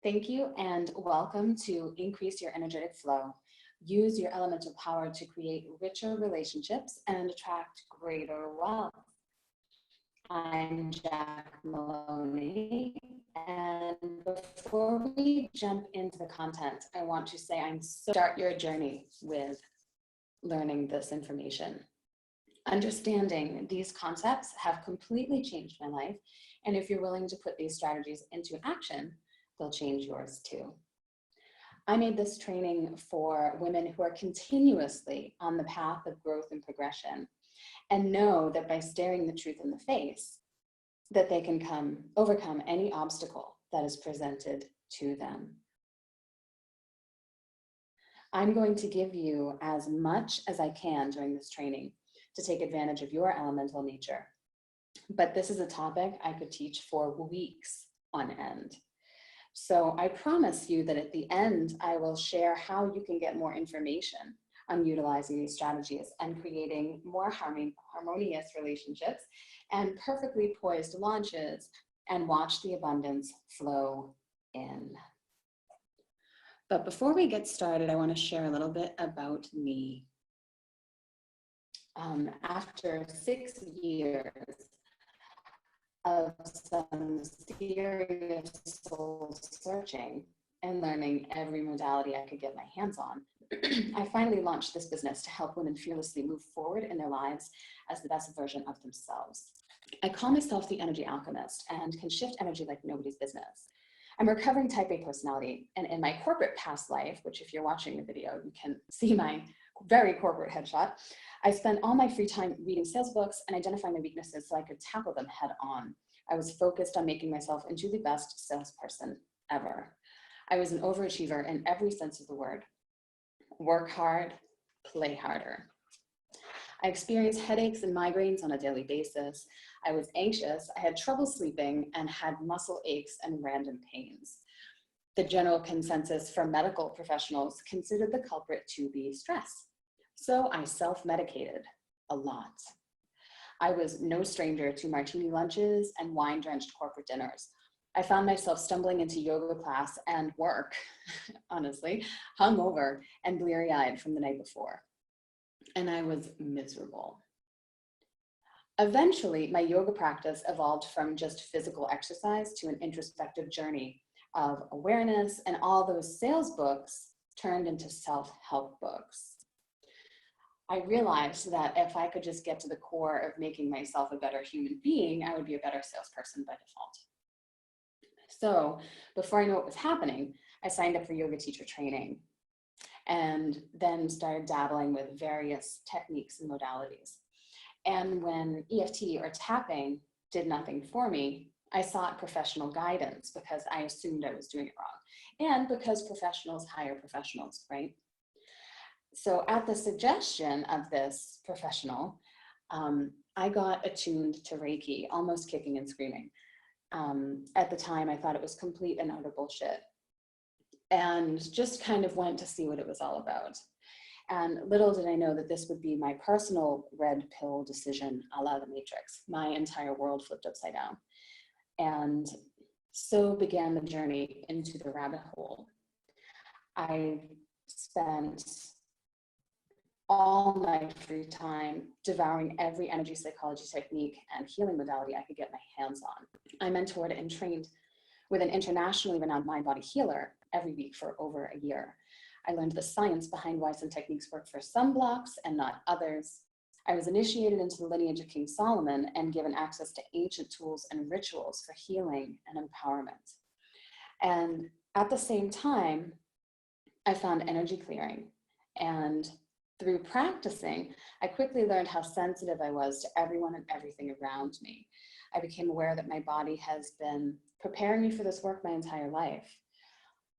Thank you and welcome to Increase Your Energetic Flow. Use your elemental power to create richer relationships and attract greater wealth. I'm Jack Maloney, and before we jump into the content, I want to say start your journey with learning this information. Understanding these concepts have completely changed my life, and if you're willing to put these strategies into action, they'll change yours too. I made this training for women who are continuously on the path of growth and progression and know that by staring the truth in the face, that they can overcome any obstacle that is presented to them. I'm going to give you as much as I can during this training to take advantage of your elemental nature. But this is a topic I could teach for weeks on end. So I promise you that at the end, I will share how you can get more information on utilizing these strategies and creating more harmonious relationships and perfectly poised launches, and watch the abundance flow in. But before we get started, I want to share a little bit about me. After 6 years of some serious soul searching and learning every modality I could get my hands on, I finally launched this business to help women fearlessly move forward in their lives as the best version of themselves. I call myself the energy alchemist and can shift energy like nobody's business. I'm a recovering type A personality, and in my corporate past life, which if you're watching the video, you can see my very corporate headshot, I spent all my free time reading sales books and identifying my weaknesses so I could tackle them head on. I was focused on making myself into the best salesperson ever. I was an overachiever in every sense of the word. Work hard, play harder. I experienced headaches and migraines on a daily basis. I was anxious, I had trouble sleeping, and had muscle aches and random pains. The general consensus from medical professionals considered the culprit to be stress. So I self-medicated a lot. I was no stranger to martini lunches and wine-drenched corporate dinners. I found myself stumbling into yoga class and work, honestly, hungover and bleary-eyed from the night before. And I was miserable. Eventually, my yoga practice evolved from just physical exercise to an introspective journey of awareness, and all those sales books turned into self-help books. I realized that if I could just get to the core of making myself a better human being, I would be a better salesperson by default. So before I knew what was happening, I signed up for yoga teacher training and then started dabbling with various techniques and modalities. And when EFT or tapping did nothing for me, I sought professional guidance because I assumed I was doing it wrong, and because professionals hire professionals, right? So at the suggestion of this professional, I got attuned to Reiki, almost kicking and screaming. At the time, I thought it was complete and utter bullshit, and just kind of went to see what it was all about. And little did I know that this would be my personal red pill decision, a la the Matrix. My entire world flipped upside down. And so began the journey into the rabbit hole. I spent all my free time devouring every energy psychology technique and healing modality I could get my hands on. I mentored and trained with an internationally renowned mind-body healer every week for over a year. I learned the science behind why some techniques work for some blocks and not others. I was initiated into the lineage of King Solomon and given access to ancient tools and rituals for healing and empowerment. And at the same time, I found energy clearing, and through practicing, I quickly learned how sensitive I was to everyone and everything around me. I became aware that my body has been preparing me for this work my entire life.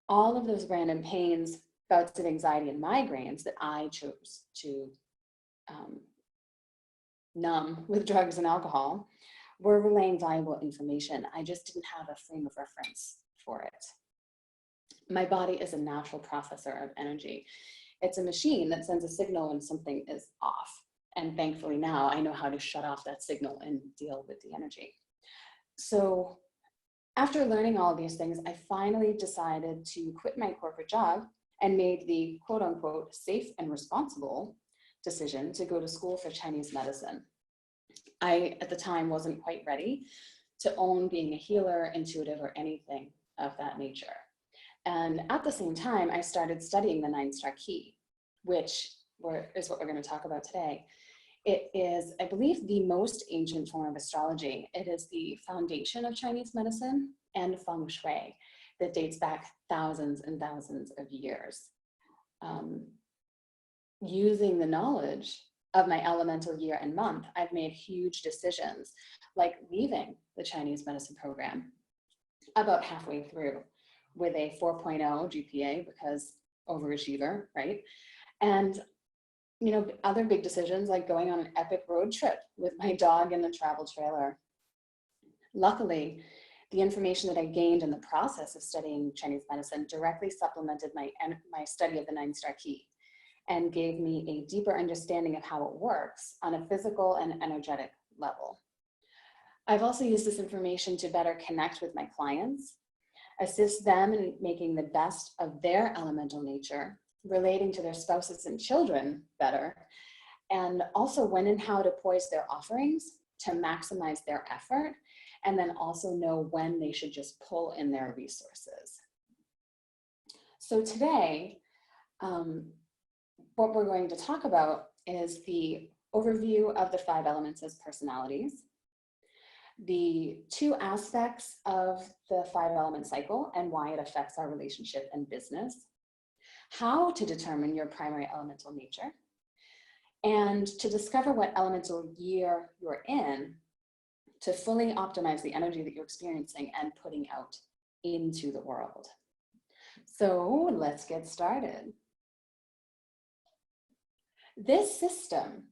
All of those random pains, bouts of anxiety and migraines that I chose to numb with drugs and alcohol were relaying valuable information. I just didn't have a frame of reference for it. My body is a natural processor of energy. It's a machine that sends a signal when something is off. And thankfully now I know how to shut off that signal and deal with the energy. So After learning all of these things, I finally decided to quit my corporate job and made the quote unquote safe and responsible decision to go to school for Chinese medicine. I, at the time, wasn't quite ready to own being a healer, intuitive, or anything of that nature. And at the same time, I started studying the 9-star key, which is what we're going to talk about today. It is, I believe, the most ancient form of astrology. It is the foundation of Chinese medicine and feng shui that dates back thousands and thousands of years. Using the knowledge of my elemental year and month, I've made huge decisions, like leaving the Chinese medicine program about halfway through with a 4.0 GPA because overachiever, right? And other big decisions like going on an epic road trip with my dog in the travel trailer. Luckily, the information that I gained in the process of studying Chinese medicine directly supplemented my study of the 9-star key and gave me a deeper understanding of how it works on a physical and energetic level. I've also used this information to better connect with my clients, assist them in making the best of their elemental nature, relating to their spouses and children better, and also when and how to poise their offerings to maximize their effort, and then also know when they should just pull in their resources. So today, what we're going to talk about is the overview of the 5 elements as personalities, the 2 aspects of the 5-element cycle and why it affects our relationship and business, how to determine your primary elemental nature, and to discover what elemental year you're in to fully optimize the energy that you're experiencing and putting out into the world. So let's get started. This system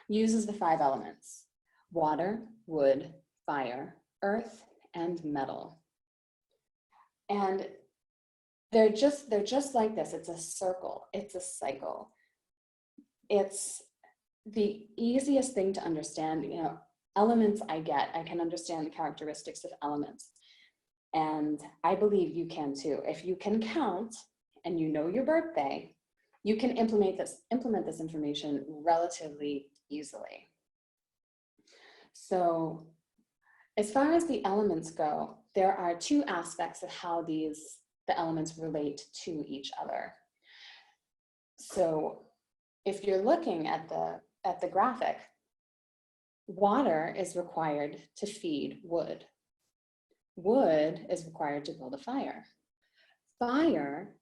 uses the 5 elements: water, wood, fire, earth, and metal. And they're just like this. It's a circle, it's a cycle. It's the easiest thing to understand. Elements I can understand the characteristics of elements. And I believe you can too. If you can count and you know your birthday, you can implement this information relatively easily. So as far as the elements go, there are 2 aspects of how the elements relate to each other. So if you're looking at the graphic, water is required to feed wood. Wood is required to build a fire. Fire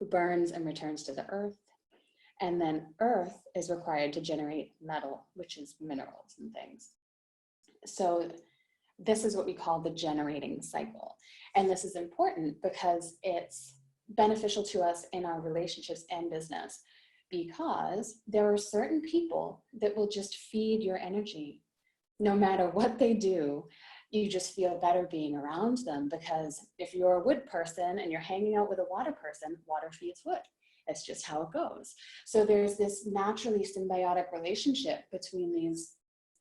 burns and returns to the earth. And then earth is required to generate metal, which is minerals and things. So this is what we call the generating cycle. And this is important because it's beneficial to us in our relationships and business, because there are certain people that will just feed your energy. No matter what they do, you just feel better being around them, because if you're a wood person and you're hanging out with a water person, water feeds wood. That's just how it goes. So there's this naturally symbiotic relationship between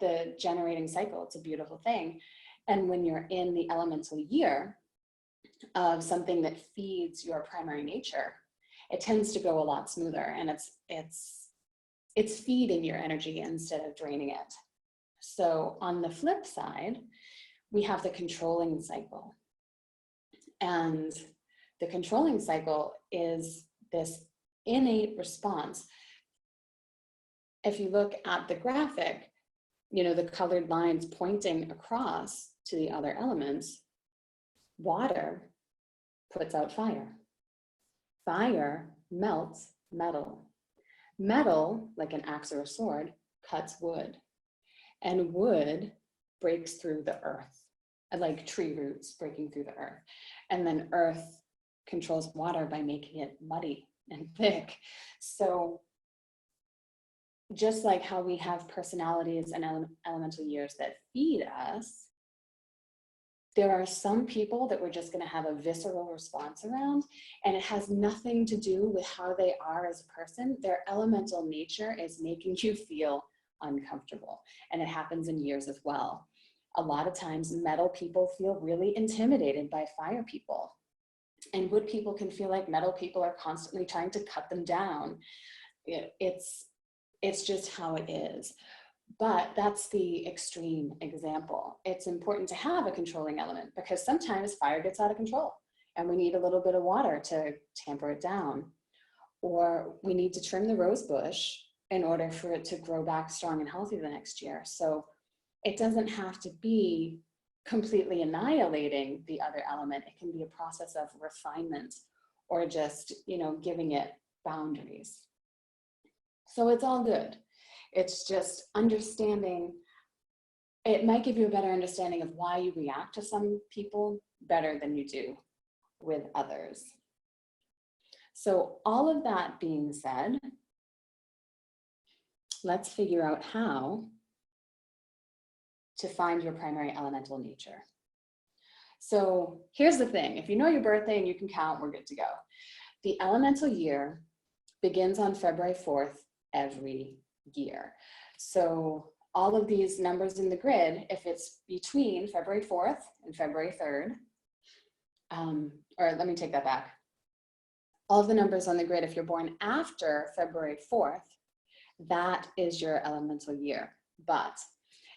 the generating cycle. It's a beautiful thing. And when you're in the elemental year of something that feeds your primary nature, it tends to go a lot smoother, and it's feeding your energy instead of draining it. So on the flip side, we have the controlling cycle. And the controlling cycle is this innate response. If you look at the graphic, the colored lines pointing across to the other elements, water puts out fire. Fire melts metal. Metal, like an axe or a sword, cuts wood. And wood breaks through the earth, like tree roots breaking through the earth. And then earth controls water by making it muddy and thick. So just like how we have personalities and elemental years that feed us, there are some people that we're just going to have a visceral response around, and it has nothing to do with how they are as a person. Their elemental nature is making you feel uncomfortable, and it happens in years as well. A lot of times metal people feel really intimidated by fire people. And wood people can feel like metal people are constantly trying to cut them down. It's just how it is. But that's the extreme example. It's important to have a controlling element because sometimes fire gets out of control and we need a little bit of water to tamper it down. Or we need to trim the rose bush in order for it to grow back strong and healthy the next year. So it doesn't have to be completely annihilating the other element. It can be a process of refinement or just, giving it boundaries. So it's all good. It's just understanding. It might give you a better understanding of why you react to some people better than you do with others. So all of that being said, let's figure out how to find your primary elemental nature. So here's the thing. If you know your birthday and you can count, we're good to go. The elemental year begins on February 4th every year. So all of these numbers in the grid, if it's between February 4th and February 3rd, or let me take that back. All of the numbers on the grid, if you're born after February 4th, that is your elemental year. But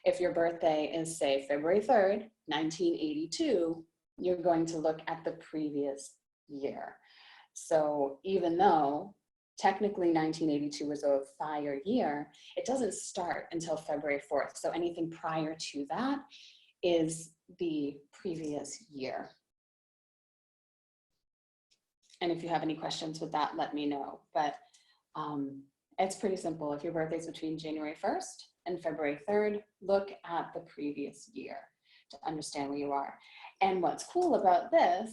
if your birthday is, say, February 3rd, 1982, you're going to look at the previous year. So even though technically 1982 was a fire year, it doesn't start until February 4th. So anything prior to that is the previous year. And if you have any questions with that, let me know. But it's pretty simple. If your birthday is between January 1st and February 3rd, look at the previous year to understand where you are. And what's cool about this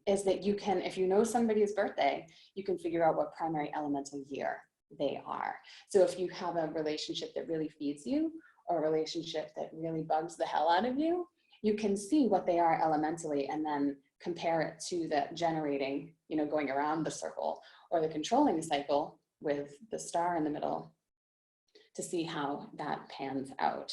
is that you can, if you know somebody's birthday, you can figure out what primary elemental year they are. So if you have a relationship that really feeds you or a relationship that really bugs the hell out of you, you can see what they are elementally and then compare it to the generating, going around the circle or the controlling cycle with the star in the middle to see how that pans out.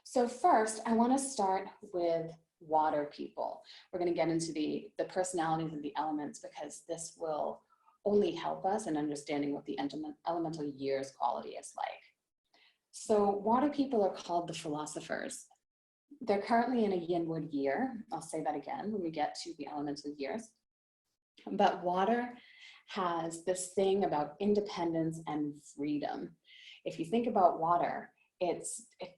So first, I want to start with water people. We're going to get into the personalities of the elements because this will only help us in understanding what the elemental year's quality is like. So water people are called the philosophers. They're currently in a Yin-Wood year. I'll say that again when we get to the elemental years. But water has this thing about independence and freedom. If you think about water, it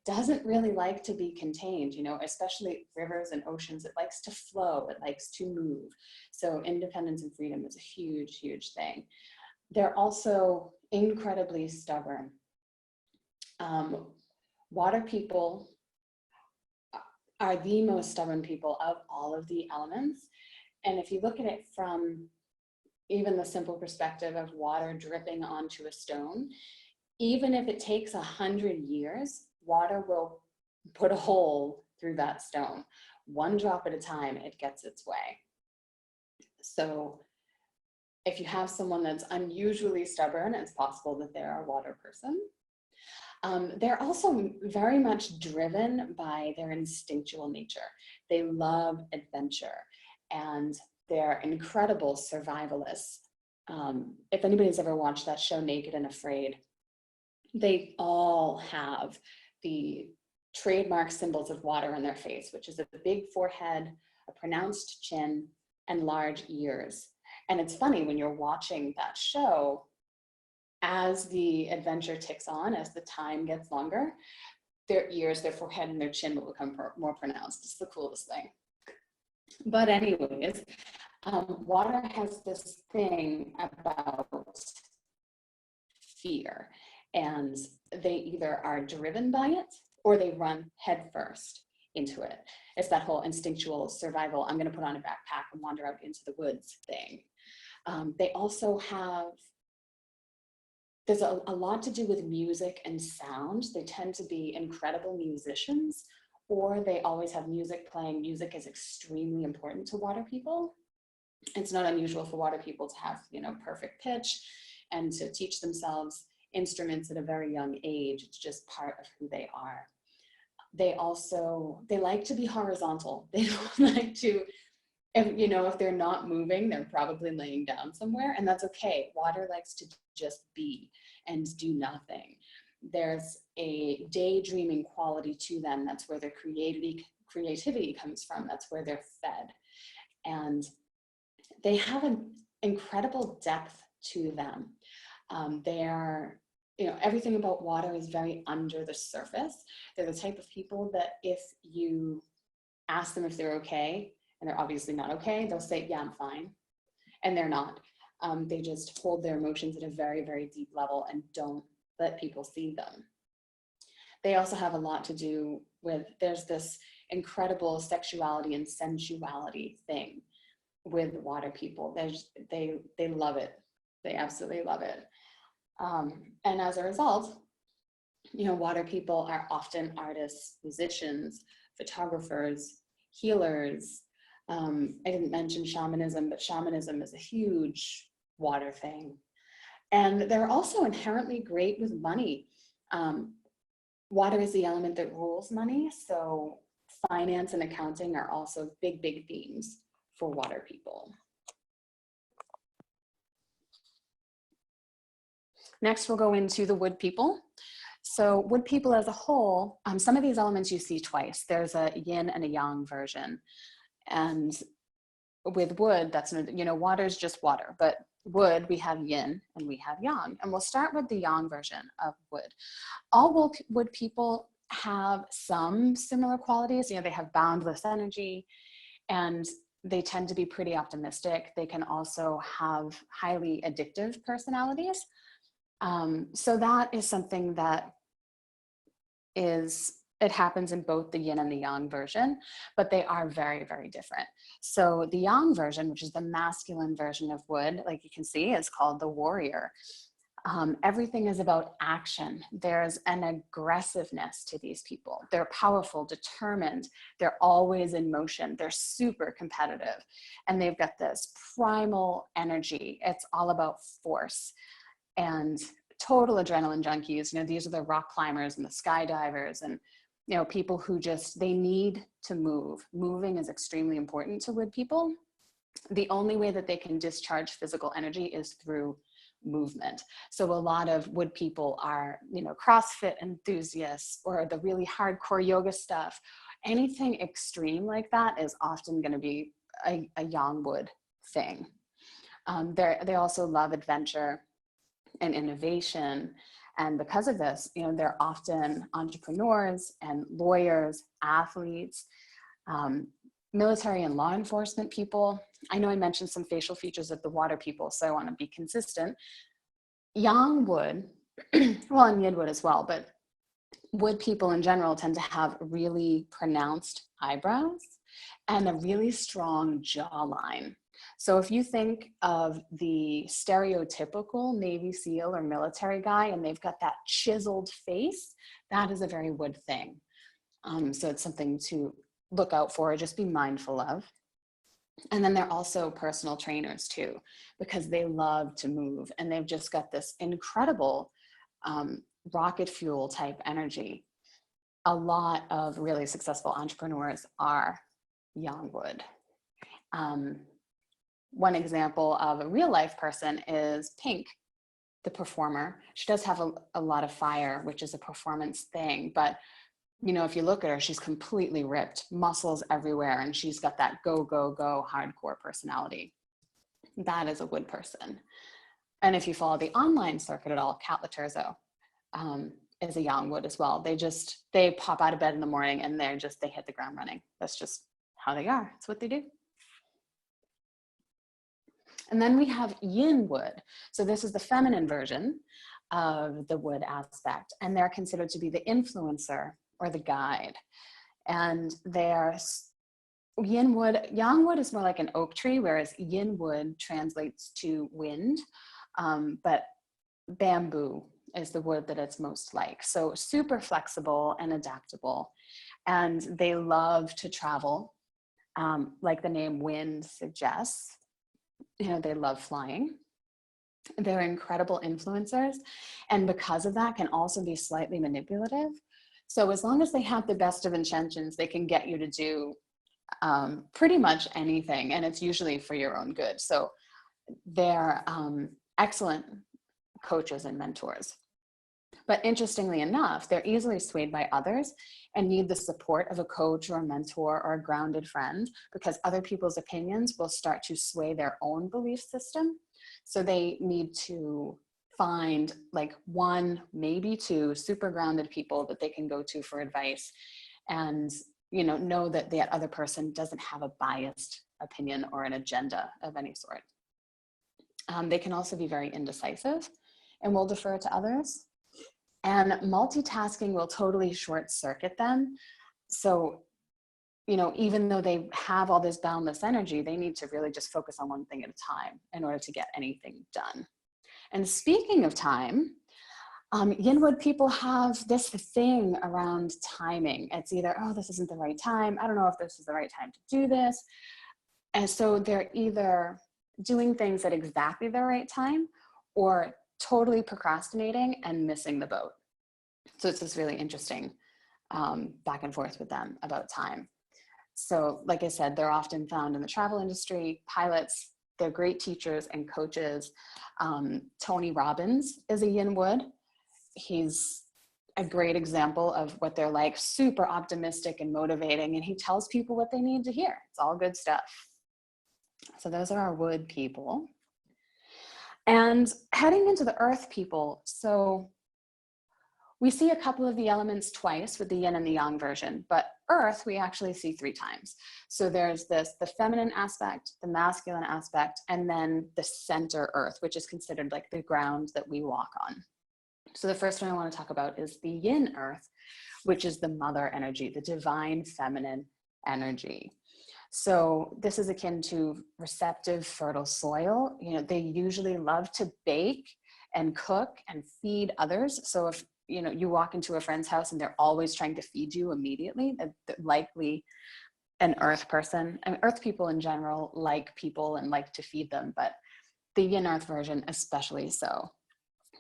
doesn't really like to be contained, especially rivers and oceans. It likes to flow, it likes to move. So independence and freedom is a huge, huge thing. They're also incredibly stubborn. Water people are the most stubborn people of all of the elements. And if you look at it from even the simple perspective of water dripping onto a stone, even if it takes 100 years, water will put a hole through that stone. One drop at a time, it gets its way. So if you have someone that's unusually stubborn, it's possible that they're a water person. They're also very much driven by their instinctual nature. They love adventure and they're incredible survivalists. If anybody's ever watched that show Naked and Afraid, they all have the trademark symbols of water on their face, which is a big forehead, a pronounced chin, and large ears. And it's funny when you're watching that show, as the adventure ticks on, as the time gets longer, their ears, their forehead, and their chin will become more pronounced. It's the coolest thing. But anyways, water has this thing about fear, and they either are driven by it or they run headfirst into it. It's that whole instinctual survival, I'm going to put on a backpack and wander out into the woods thing. They also have, there's a lot to do with music and sound. They tend to be incredible musicians, or they always have music playing. Music is extremely important to water people. It's not unusual for water people to have, perfect pitch and to teach themselves instruments at a very young age. It's just part of who they are. They like to be horizontal. They don't like to, if they're not moving, they're probably laying down somewhere, and that's okay. Water likes to just be and do nothing. There's a daydreaming quality to them. That's where their creativity comes from. That's where they're fed. And they have an incredible depth to them. They are, everything about water is very under the surface. They're the type of people that if you ask them if they're okay, and they're obviously not okay, they'll say, yeah, I'm fine. And they're not. They just hold their emotions at a very, very deep level and don't let people see them. They also have a lot to do with, there's this incredible sexuality and sensuality thing with water people. They love it. They absolutely love it. And as a result, water people are often artists, musicians, photographers, healers. I didn't mention shamanism, but shamanism is a huge water thing. And they're also inherently great with money. Water is the element that rules money, so finance and accounting are also big, big themes for water people. Next, we'll go into the wood people. So wood people as a whole, some of these elements you see twice. There's a yin and a yang version. And with wood, that's, water is just water, but wood, we have yin and we have yang. And we'll start with the yang version of wood. All wood people have some similar qualities. They have boundless energy and they tend to be pretty optimistic. They can also have highly addictive personalities. So that is something that it happens in both the yin and the yang version, but they are very, very different. So the yang version, which is the masculine version of wood, like you can see, is called the warrior. Everything is about action. There's an aggressiveness to these people. They're powerful, determined. They're always in motion. They're super competitive. And they've got this primal energy. It's all about force. And total adrenaline junkies, these are the rock climbers and the skydivers and, people who they need to move. Moving is extremely important to wood people. The only way that they can discharge physical energy is through movement. So a lot of wood people are, CrossFit enthusiasts or the really hardcore yoga stuff. Anything extreme like that is often going to be a yang wood thing. They also love adventure and innovation. And because of this, they're often entrepreneurs and lawyers, athletes, military and law enforcement people. I know I mentioned some facial features of the water people, so I want to be consistent. Yang wood, well, and yin wood as well, but wood people in general tend to have really pronounced eyebrows and a really strong jawline. So if you think of the stereotypical Navy SEAL or military guy, and they've got that chiseled face, that is a very wood thing. So it's something to look out for, just be mindful of. And then they're also personal trainers too, because they love to move and they've just got this incredible rocket fuel type energy. A lot of really successful entrepreneurs are yang wood. One example of a real life person is Pink, the performer. She does have a lot of fire, which is a performance thing, but if you look at her, she's completely ripped, muscles everywhere, and she's got that go, go, go hardcore personality. That is a wood person. And if you follow the online circuit at all, Kat Laterzo is a yang wood as well. They pop out of bed in the morning and they hit the ground running. That's just how they are. It's what they do. And then we have yin wood. So this is the feminine version of the wood aspect, and they're considered to be the influencer or the guide. And yang wood is more like an oak tree, whereas yin wood translates to wind, but bamboo is the wood that it's most like. So super flexible and adaptable. And they love to travel, like the name wind suggests. They love flying. They're incredible influencers, and because of that can also be slightly manipulative. So as long as they have the best of intentions, they can get you to do pretty much anything, and it's usually for your own good. So they're excellent coaches and mentors. But interestingly enough, they're easily swayed by others and need the support of a coach or a mentor or a grounded friend, because other people's opinions will start to sway their own belief system. So they need to find like one, maybe two super grounded people that they can go to for advice, and know that that other person doesn't have a biased opinion or an agenda of any sort. They can also be very indecisive and will defer to others. And multitasking will totally short circuit them. So, even though they have all this boundless energy, they need to really just focus on one thing at a time in order to get anything done. And speaking of time, Yin-Wood people have this thing around timing. It's either, oh, this isn't the right time. I don't know if this is the right time to do this. And so they're either doing things at exactly the right time or totally procrastinating and missing the boat. So it's this really interesting back and forth with them about time. So like I said, they're often found in the travel industry, pilots, they're great teachers and coaches. Tony Robbins is a Yin-Wood. He's a great example of what they're like, super optimistic and motivating, and he tells people what they need to hear. It's all good stuff. So those are our wood people. And heading into the earth people, so we see a couple of the elements twice with the yin and the yang version, but earth we actually see 3 times. So there's the feminine aspect, the masculine aspect, and then the center earth, which is considered like the ground that we walk on. So the first one I want to talk about is the yin earth, which is the mother energy, the divine feminine energy. So this is akin to receptive, fertile soil. They usually love to bake and cook and feed others. So if you walk into a friend's house and they're always trying to feed you immediately, they're likely an earth person. And earth people in general like people and like to feed them, but the yin earth version especially so.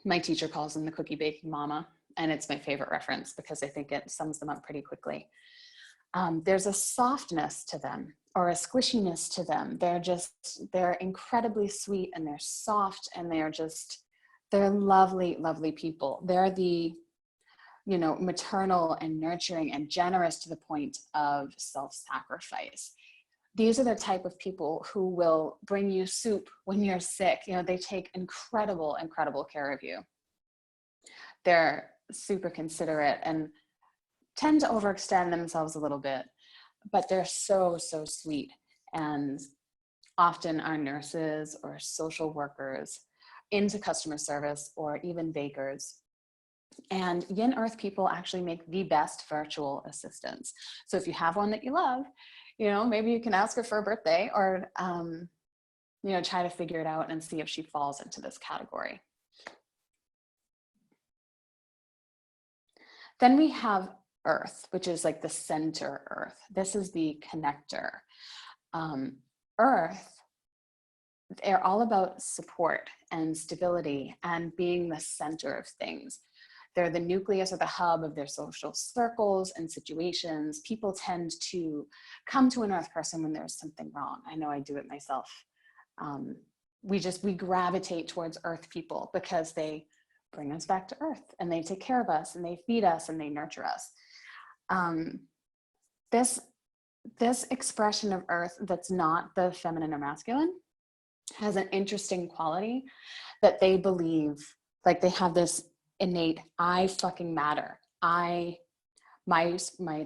My teacher calls them the cookie baking mama, and it's my favorite reference because I think it sums them up pretty quickly. There's a softness to them or a squishiness to them. They're incredibly sweet and they're soft and they're lovely, lovely people. They're the, maternal and nurturing and generous to the point of self-sacrifice. These are the type of people who will bring you soup when you're sick. They take incredible, incredible care of you. They're super considerate and tend to overextend themselves a little bit, but they're so, so sweet. And often are nurses or social workers into customer service or even bakers. And yin earth people actually make the best virtual assistants. So if you have one that you love, maybe you can ask her for a birthday or, try to figure it out and see if she falls into this category. Then we have earth, which is like the center earth. This is the connector. Earth, they're all about support and stability and being the center of things. They're the nucleus or the hub of their social circles and situations. People tend to come to an earth person when there's something wrong. I know I do it myself. We gravitate towards earth people because they bring us back to earth and they take care of us and they feed us and they nurture us. This expression of earth that's not the feminine or masculine has an interesting quality that they believe, like they have this innate, I fucking matter. My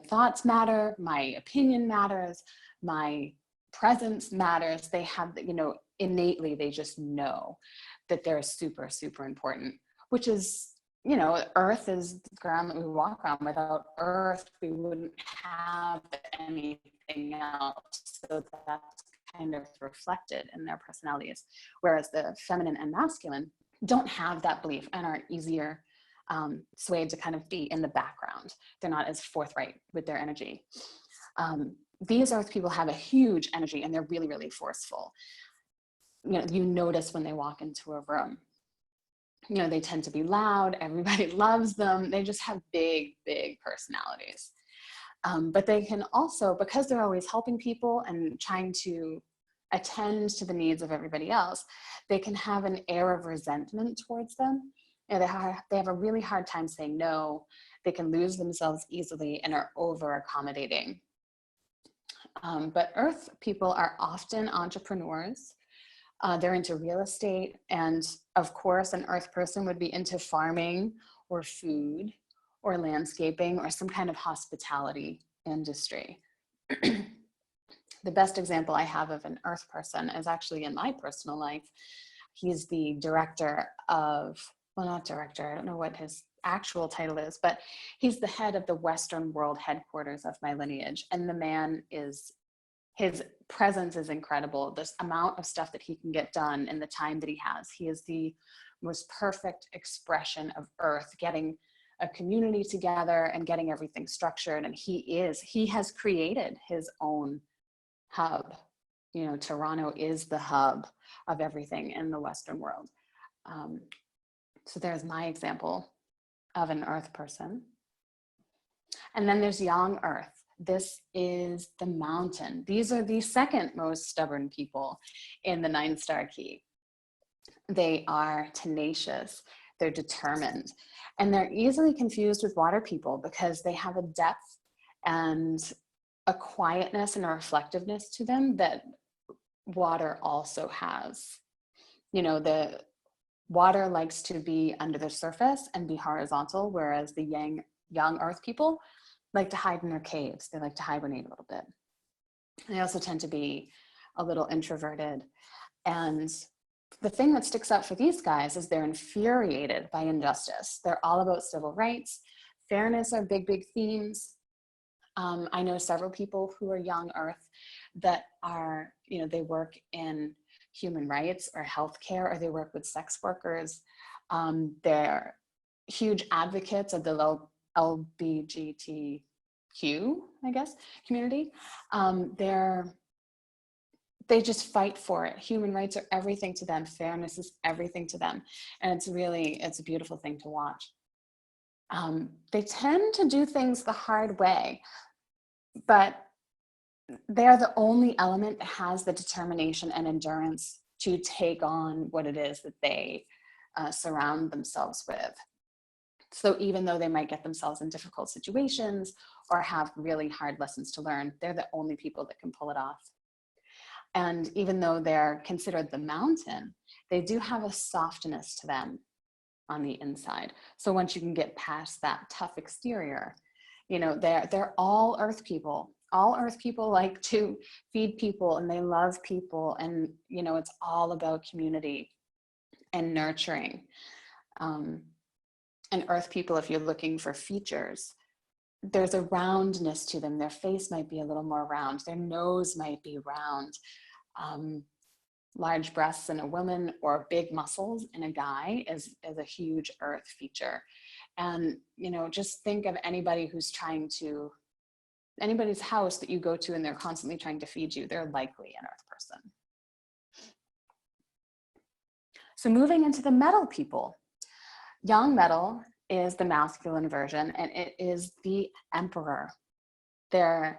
thoughts matter, my opinion matters, my presence matters. They have, innately, they just know that they're super, super important, which is, earth is the ground that we walk on. Without earth, we wouldn't have anything else. So that's kind of reflected in their personalities. Whereas the feminine and masculine don't have that belief and are easier swayed to kind of be in the background. They're not as forthright with their energy. These earth people have a huge energy and they're really, really forceful. You notice when they walk into a room. You know, they tend to be loud, everybody loves them. They just have big, big personalities. But they can also, because they're always helping people and trying to attend to the needs of everybody else, they can have an air of resentment towards them. You know, they have a really hard time saying no. They can lose themselves easily and are over accommodating. But earth people are often entrepreneurs. They're into real estate. And of course, an earth person would be into farming or food or landscaping or some kind of hospitality industry. The best example I have of an earth person is actually in my personal life. He's the director of, well, not director, I don't know what his actual title is, but he's the head of the Western World headquarters of my lineage. And the man is, his presence is incredible. This amount of stuff that he can get done in the time that he has. He is the most perfect expression of earth, getting a community together and getting everything structured. And he has created his own hub. You know, Toronto is the hub of everything in the Western world. So there's my example of an earth person. And then there's yang earth. This is the mountain. These are the second most stubborn people in the 9-star key. They are tenacious, they're determined, and they're easily confused with water people because they have a depth and a quietness and a reflectiveness to them that water also has. You know, the water likes to be under the surface and be horizontal, whereas the young earth people like to hide in their caves. They like to hibernate a little bit. They also tend to be a little introverted. And the thing that sticks out for these guys is they're infuriated by injustice. They're all about civil rights. Fairness are big, big themes. I know several people who are young earth that are, you know, they work in human rights or healthcare, or they work with sex workers. They're huge advocates of the LGBTQ, I guess, community. They just fight for it. Human rights are everything to them. Fairness is everything to them. And it's a beautiful thing to watch. They tend to do things the hard way, but they're the only element that has the determination and endurance to take on what it is that they surround themselves with. So even though they might get themselves in difficult situations or have really hard lessons to learn, they're the only people that can pull it off. And even though they're considered the mountain, they do have a softness to them on the inside. So once you can get past that tough exterior, you know, they're all earth people. All earth people like to feed people and they love people. And, you know, it's all about community and nurturing. And earth people, if you're looking for features, there's a roundness to them. Their face might be a little more round. Their nose might be round. Large breasts in a woman or big muscles in a guy is a huge earth feature. And, you know, just think of anybody's house that you go to and they're constantly trying to feed you. They're likely an earth person. So moving into the metal people, yang metal is the masculine version and it is the emperor. They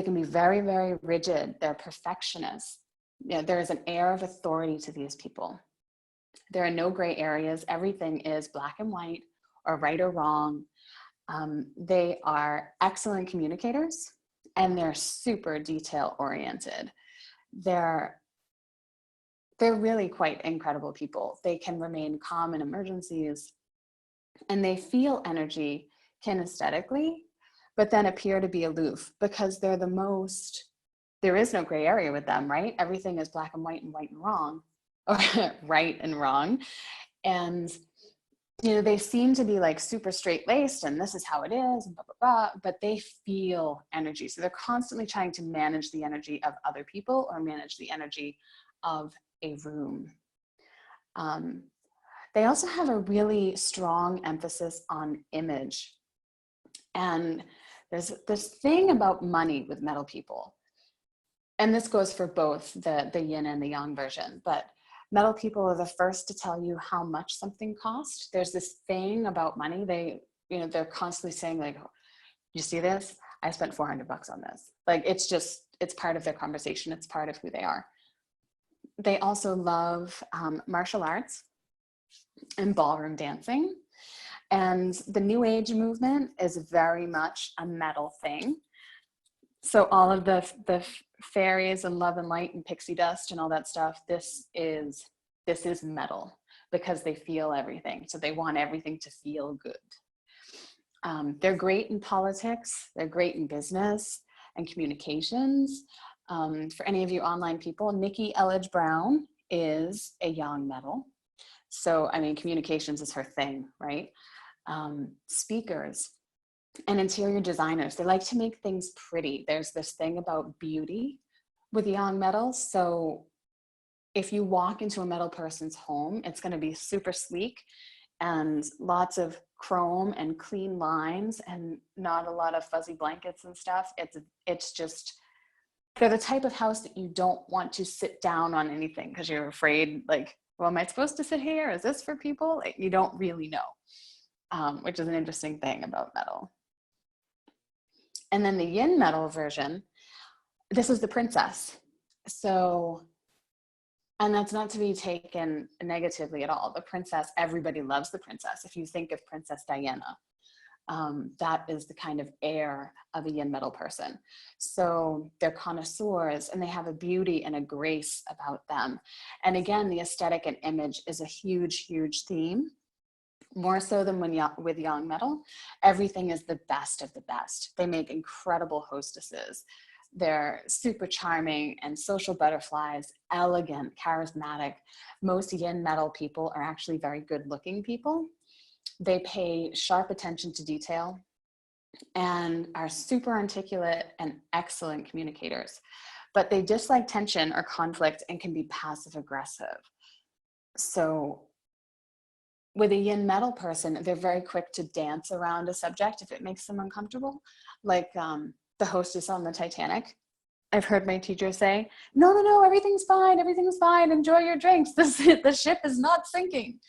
can be very, very rigid. They're perfectionists. You know, there is an air of authority to these people. There are no gray areas. Everything is black and white or right or wrong. They are excellent communicators and they're super detail oriented. They're really quite incredible people. They can remain calm in emergencies and they feel energy kinesthetically, but then appear to be aloof because there is no gray area with them, right? Everything is black and white and wrong, or right and wrong. And, you know, they seem to be like super straight laced and this is how it is, and blah, blah, blah, but they feel energy. So they're constantly trying to manage the energy of other people or manage the energy of a room. They also have a really strong emphasis on image. And there's this thing about money with metal people. And this goes for both the yin and the yang version, but Metal people are the first to tell you how much something cost. There's this thing about money. They're constantly saying like, you see this? I spent $400 on this. Like, it's part of their conversation. It's part of who they are. They also love martial arts and ballroom dancing. And the New Age movement is very much a metal thing. So all of the fairies and love and light and pixie dust and all that stuff, this is metal, because they feel everything. So they want everything to feel good. They're great in politics. They're great in business and communications. For any of you online people, Nikki Elledge Brown is a yang metal. So, I mean, communications is her thing, right? Speakers and interior designers, they like to make things pretty. There's this thing about beauty with yang metals. So if you walk into a metal person's home, it's going to be super sleek and lots of chrome and clean lines and not a lot of fuzzy blankets and stuff. It's just, they're the type of house that you don't want to sit down on anything because you're afraid, like, well, am I supposed to sit here? Is this for people? Like, you don't really know, which is an interesting thing about metal. And then the yin metal version, this is the princess. So, and that's not to be taken negatively at all. The princess, everybody loves the princess. If you think of Princess Diana, that is the kind of air of a yin metal person. So they're connoisseurs and they have a beauty and a grace about them. And again, the aesthetic and image is a huge, huge theme. More so than with yang metal, everything is the best of the best. They make incredible hostesses. They're super charming and social butterflies, elegant, charismatic. Most yin metal people are actually very good looking people. They pay sharp attention to detail and are super articulate and excellent communicators. But they dislike tension or conflict and can be passive aggressive. So with a yin metal person, they're very quick to dance around a subject if it makes them uncomfortable. Like the hostess on the Titanic. I've heard my teacher say, no, everything's fine, enjoy your drinks. The ship is not sinking.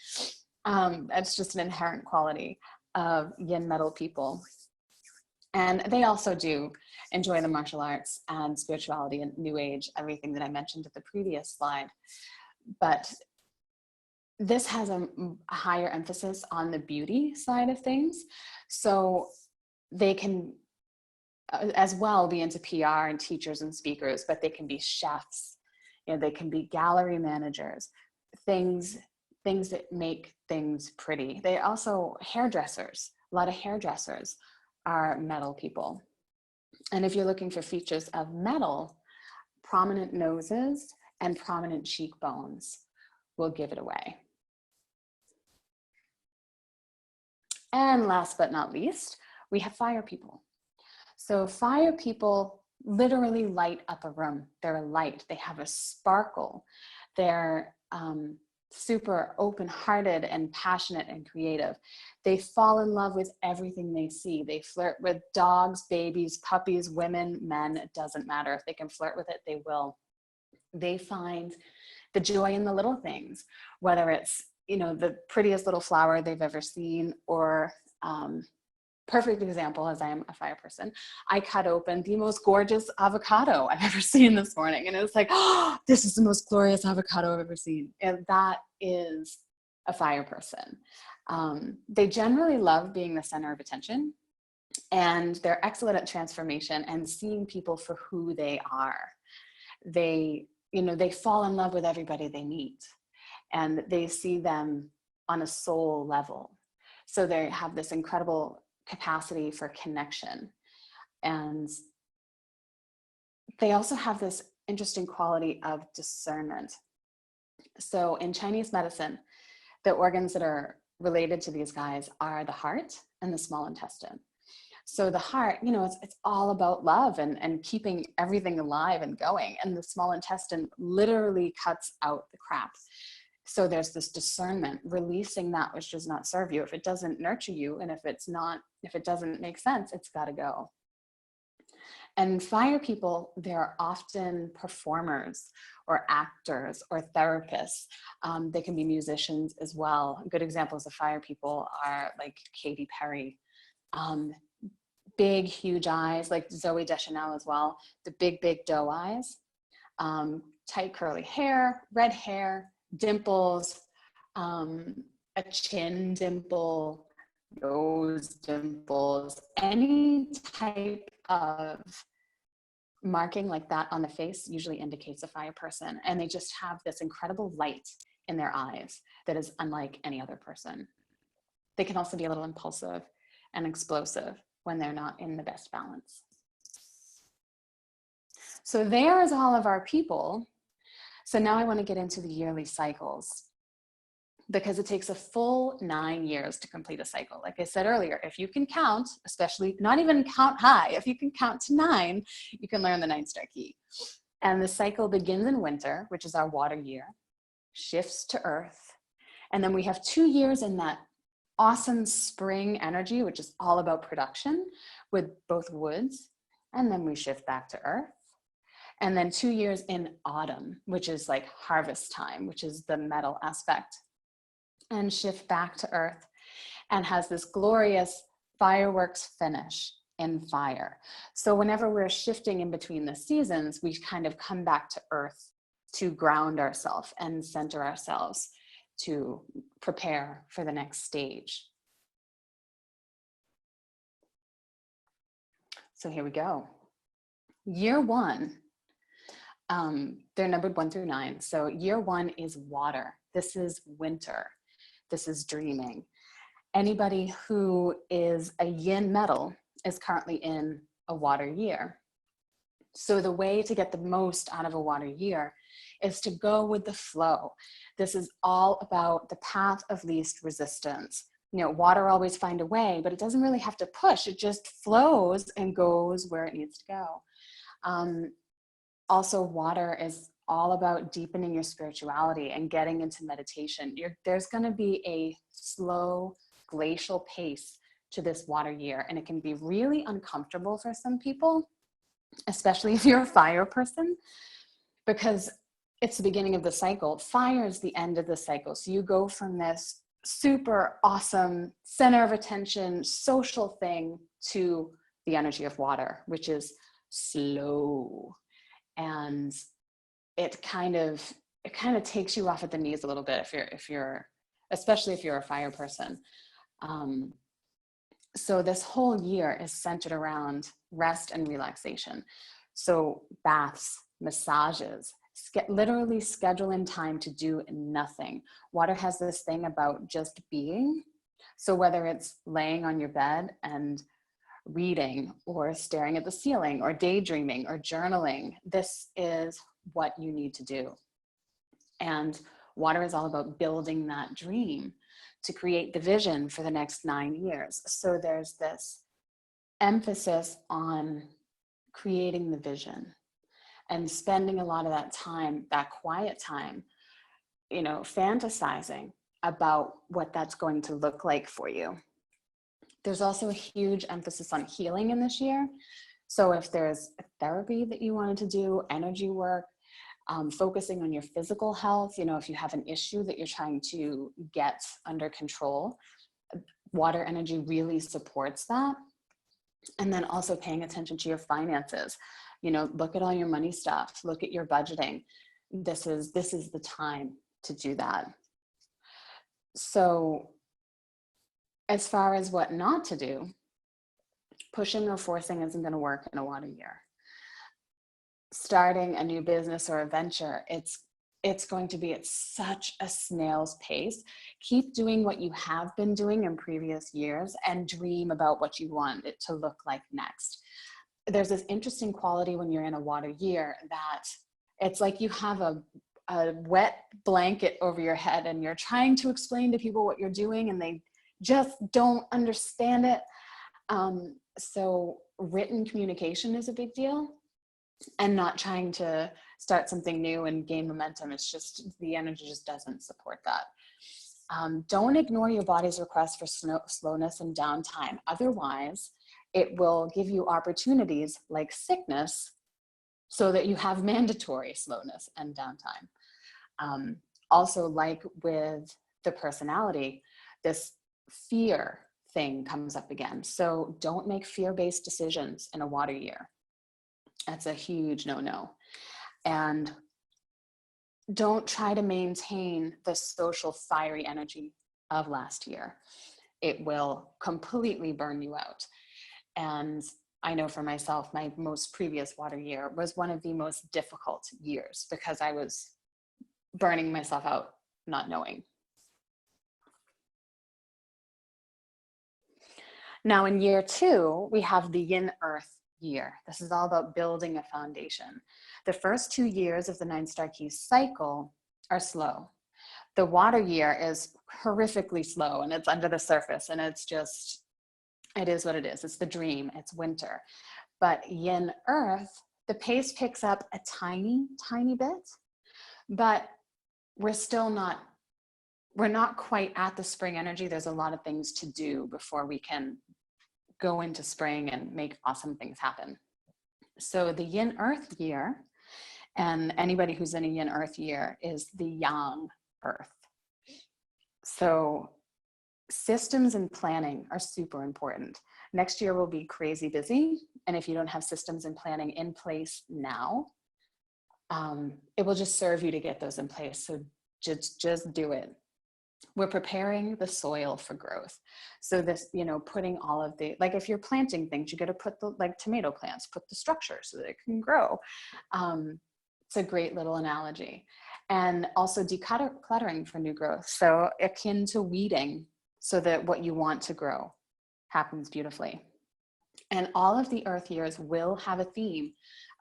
That's just an inherent quality of yin metal people. And they also do enjoy the martial arts and spirituality and new age, everything that I mentioned at the previous slide. But this has a higher emphasis on the beauty side of things. So they can as well be into PR and teachers and speakers, but they can be chefs, they can be gallery managers, things that make things pretty. They also hairdressers. A lot of hairdressers are metal people. And if you're looking for features of metal, prominent noses and prominent cheekbones will give it away. And last but not least, we have fire people. So fire people literally light up a room. They're a light. They have a sparkle. They're super open-hearted and passionate and creative. They fall in love with everything they see. They flirt with dogs, babies, puppies, women, men. It doesn't matter. If they can flirt with it, they will. They find the joy in the little things, whether it's the prettiest little flower they've ever seen, or perfect example, as I am a fire person, I cut open the most gorgeous avocado I've ever seen this morning. And it was like, oh, this is the most glorious avocado I've ever seen. And that is a fire person. They generally love being the center of attention, and they're excellent at transformation and seeing people for who they are. They fall in love with everybody they meet, and they see them on a soul level. So they have this incredible capacity for connection. And they also have this interesting quality of discernment. So in Chinese medicine, the organs that are related to these guys are the heart and the small intestine. So the heart, it's all about love and keeping everything alive and going. And the small intestine literally cuts out the crap. So there's this discernment, releasing that which does not serve you. If it doesn't nurture you, and if it doesn't make sense, it's got to go. And fire people, they're often performers or actors or therapists. They can be musicians as well. Good examples of fire people are like Katy Perry. Big, huge eyes, like Zooey Deschanel as well. The big, big doe eyes. Tight curly hair, red hair, dimples, a chin dimple, nose dimples, any type of marking like that on the face usually indicates a fire person. And they just have this incredible light in their eyes that is unlike any other person. They can also be a little impulsive and explosive when they're not in the best balance. So there's all of our people. So now I want to get into the yearly cycles, because it takes a full 9 years to complete a cycle. Like I said earlier, if you can count, especially not even count high, if you can count to 9, you can learn the 9-star key. And the cycle begins in winter, which is our water year, shifts to earth. And then we have 2 years in that awesome spring energy, which is all about production with both woods. And then we shift back to earth. And then 2 years in autumn, which is like harvest time, which is the metal aspect, and shift back to earth, and has this glorious fireworks finish in fire. So whenever we're shifting in between the seasons, we kind of come back to earth to ground ourselves and center ourselves to prepare for the next stage. So here we go. Year 1, they're numbered 1 through 9. So year 1 is water. This is winter. This is dreaming. Anybody who is a yin metal is currently in a water year. So the way to get the most out of a water year is to go with the flow. This is all about the path of least resistance. You know, water always finds a way, but it doesn't really have to push. It just flows and goes where it needs to go. Also, water is all about deepening your spirituality and getting into meditation. There's going to be a slow glacial pace to this water year, and it can be really uncomfortable for some people, especially if you're a fire person, because it's the beginning of the cycle. Fire is the end of the cycle. So you go from this super awesome center of attention social thing to the energy of water, which is slow. And it kind of takes you off at the knees a little bit especially if you're a fire person. So this whole year is centered around rest and relaxation. So baths, massages, literally schedule in time to do nothing. Water has this thing about just being. So whether it's laying on your bed and reading or staring at the ceiling or daydreaming or journaling, this is what you need to do. And water is all about building that dream to create the vision for the next 9 years. So there's this emphasis on creating the vision and spending a lot of that time, that quiet time, you know, fantasizing about what that's going to look like for you. There's also a huge emphasis on healing in this year. So if there's a therapy that you wanted to do, energy work, focusing on your physical health, you know, if you have an issue that you're trying to get under control, water energy really supports that. And then also paying attention to your finances. You know, look at all your money stuff, look at your budgeting. This is the time to do that. So as far as what not to do, pushing or forcing isn't going to work in a water year. Starting a new business or a venture, it's going to be at such a snail's pace. Keep doing what you have been doing in previous years and dream about what you want it to look like next. There's this interesting quality when you're in a water year that it's like you have a wet blanket over your head and you're trying to explain to people what you're doing and they just don't understand it. So written communication is a big deal, and not trying to start something new and gain momentum. It's just, the energy just doesn't support that. Don't ignore your body's request for slowness and downtime. Otherwise, It will give you opportunities like sickness so that you have mandatory slowness and downtime. Also, like with the personality, this fear thing comes up again. So don't make fear-based decisions in a water year. That's a huge no-no. And don't try to maintain the social fiery energy of last year. It will completely burn you out. And I know for myself, my most previous water year was one of the most difficult years because I was burning myself out, not knowing. Now in year 2, we have the yin earth year. This is all about building a foundation. The first 2 years of the 9 star keys cycle are slow. The water year is horrifically slow and it's under the surface and it's just, it is what it is. It's the dream, it's winter. But yin earth, the pace picks up a tiny, tiny bit, but we're not quite at the spring energy. There's a lot of things to do before we can go into spring and make awesome things happen. So the yin earth year, and anybody who's in a yin earth year, is the yang earth. So systems and planning are super important. Next year will be crazy busy. And if you don't have systems and planning in place now, it will just serve you to get those in place. So just do it. We're preparing the soil for growth. So this, putting all of the, like if you're planting things, you got to put the, like tomato plants, put the structure so that it can grow. It's a great little analogy. And also decluttering for new growth. So akin to weeding so that what you want to grow happens beautifully. And all of the earth years will have a theme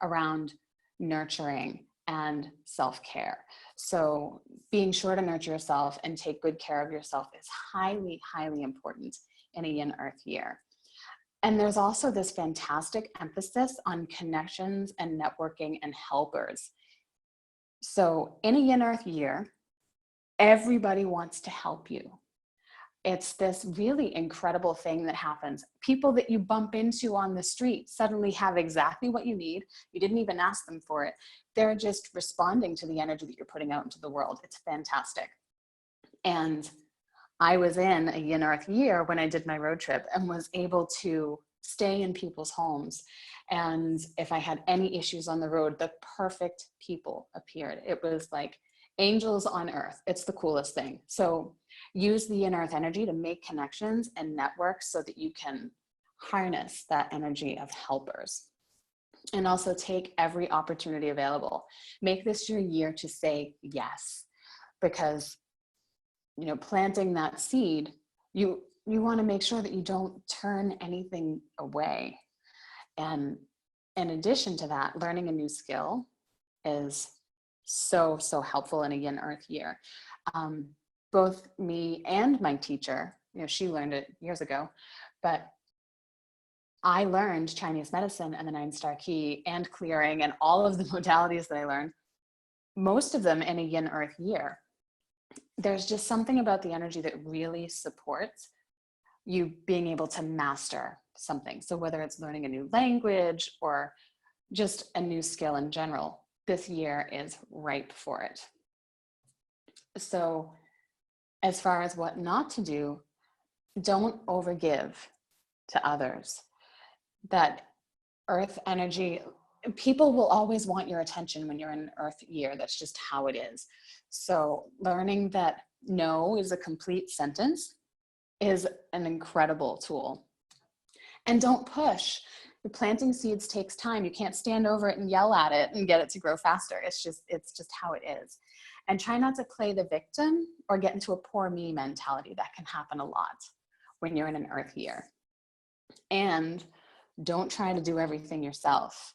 around nurturing and self-care. So being sure to nurture yourself and take good care of yourself is highly, highly important in a yin earth year. And there's also this fantastic emphasis on connections and networking and helpers. So in a yin earth year, everybody wants to help you. It's this really incredible thing that happens. People that you bump into on the street suddenly have exactly what you need. You didn't even ask them for it. They're just responding to the energy that you're putting out into the world. It's fantastic. And I was in a yin earth year when I did my road trip and was able to stay in people's homes. And if I had any issues on the road, the perfect people appeared. It was like angels on earth. It's the coolest thing. So use the yin earth energy to make connections and network so that you can harness that energy of helpers. And also take every opportunity available. Make this your year to say yes, because planting that seed, you want to make sure that you don't turn anything away. And in addition to that, learning a new skill is so helpful in a yin earth year. Both me and my teacher, she learned it years ago, but I learned Chinese medicine and the 9 star key and clearing and all of the modalities that I learned, most of them in a yin earth year. There's just something about the energy that really supports you being able to master something. So whether it's learning a new language or just a new skill in general, this year is ripe for it. So as far as what not to do, don't overgive to others. That earth energy, people will always want your attention when you're in an earth year. That's just how it is. So learning that no is a complete sentence is an incredible tool. And don't push. The planting seeds takes time. You can't stand over it and yell at it and get it to grow faster. It's just how it is. And try not to play the victim or get into a poor me mentality. That can happen a lot when you're in an earth year. And don't try to do everything yourself.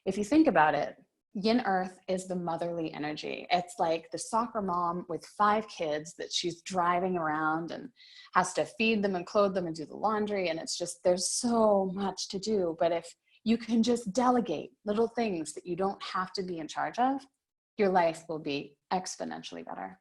If you think about it, yin earth is the motherly energy. It's like the soccer mom with 5 kids that she's driving around and has to feed them and clothe them and do the laundry. And it's just, there's so much to do. But if you can just delegate little things that you don't have to be in charge of, your life will be exponentially better.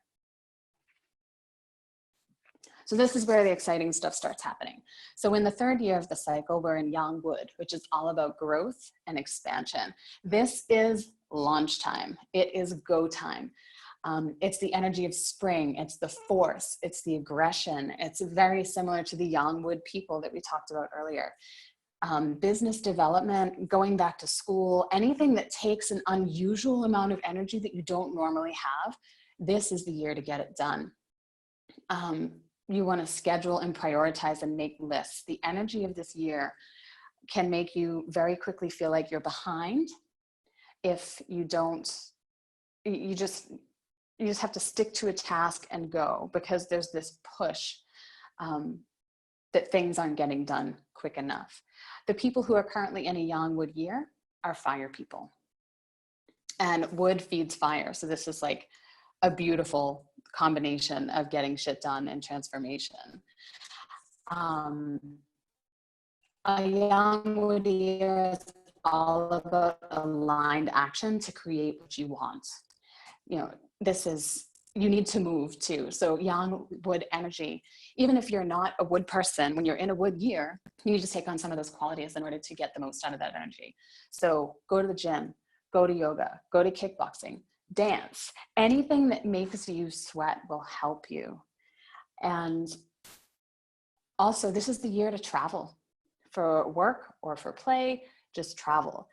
So this is where the exciting stuff starts happening. So in the third year of the cycle, we're in Yang Wood, which is all about growth and expansion. This is launch time. It is go time. It's the energy of spring. It's the force. It's the aggression. It's very similar to the Yang Wood people that we talked about earlier. Business development, going back to school, anything that takes an unusual amount of energy that you don't normally have, this is the year to get it done. You want to schedule and prioritize and make lists. The energy of this year can make you very quickly feel like you're behind if you don't, you just have to stick to a task and go, because there's this push that things aren't getting done quick enough. The people who are currently in a Yang Wood year are fire people. And wood feeds fire. So this is like a beautiful combination of getting shit done and transformation. A Yang Wood year is all about aligned action to create what you want. You know, you need to move too. So Yang Wood energy, even if you're not a wood person, when you're in a wood year, you need to take on some of those qualities in order to get the most out of that energy. So go to the gym, go to yoga, go to kickboxing, dance. Anything that makes you sweat will help you. And also, this is the year to travel for work or for play, just travel.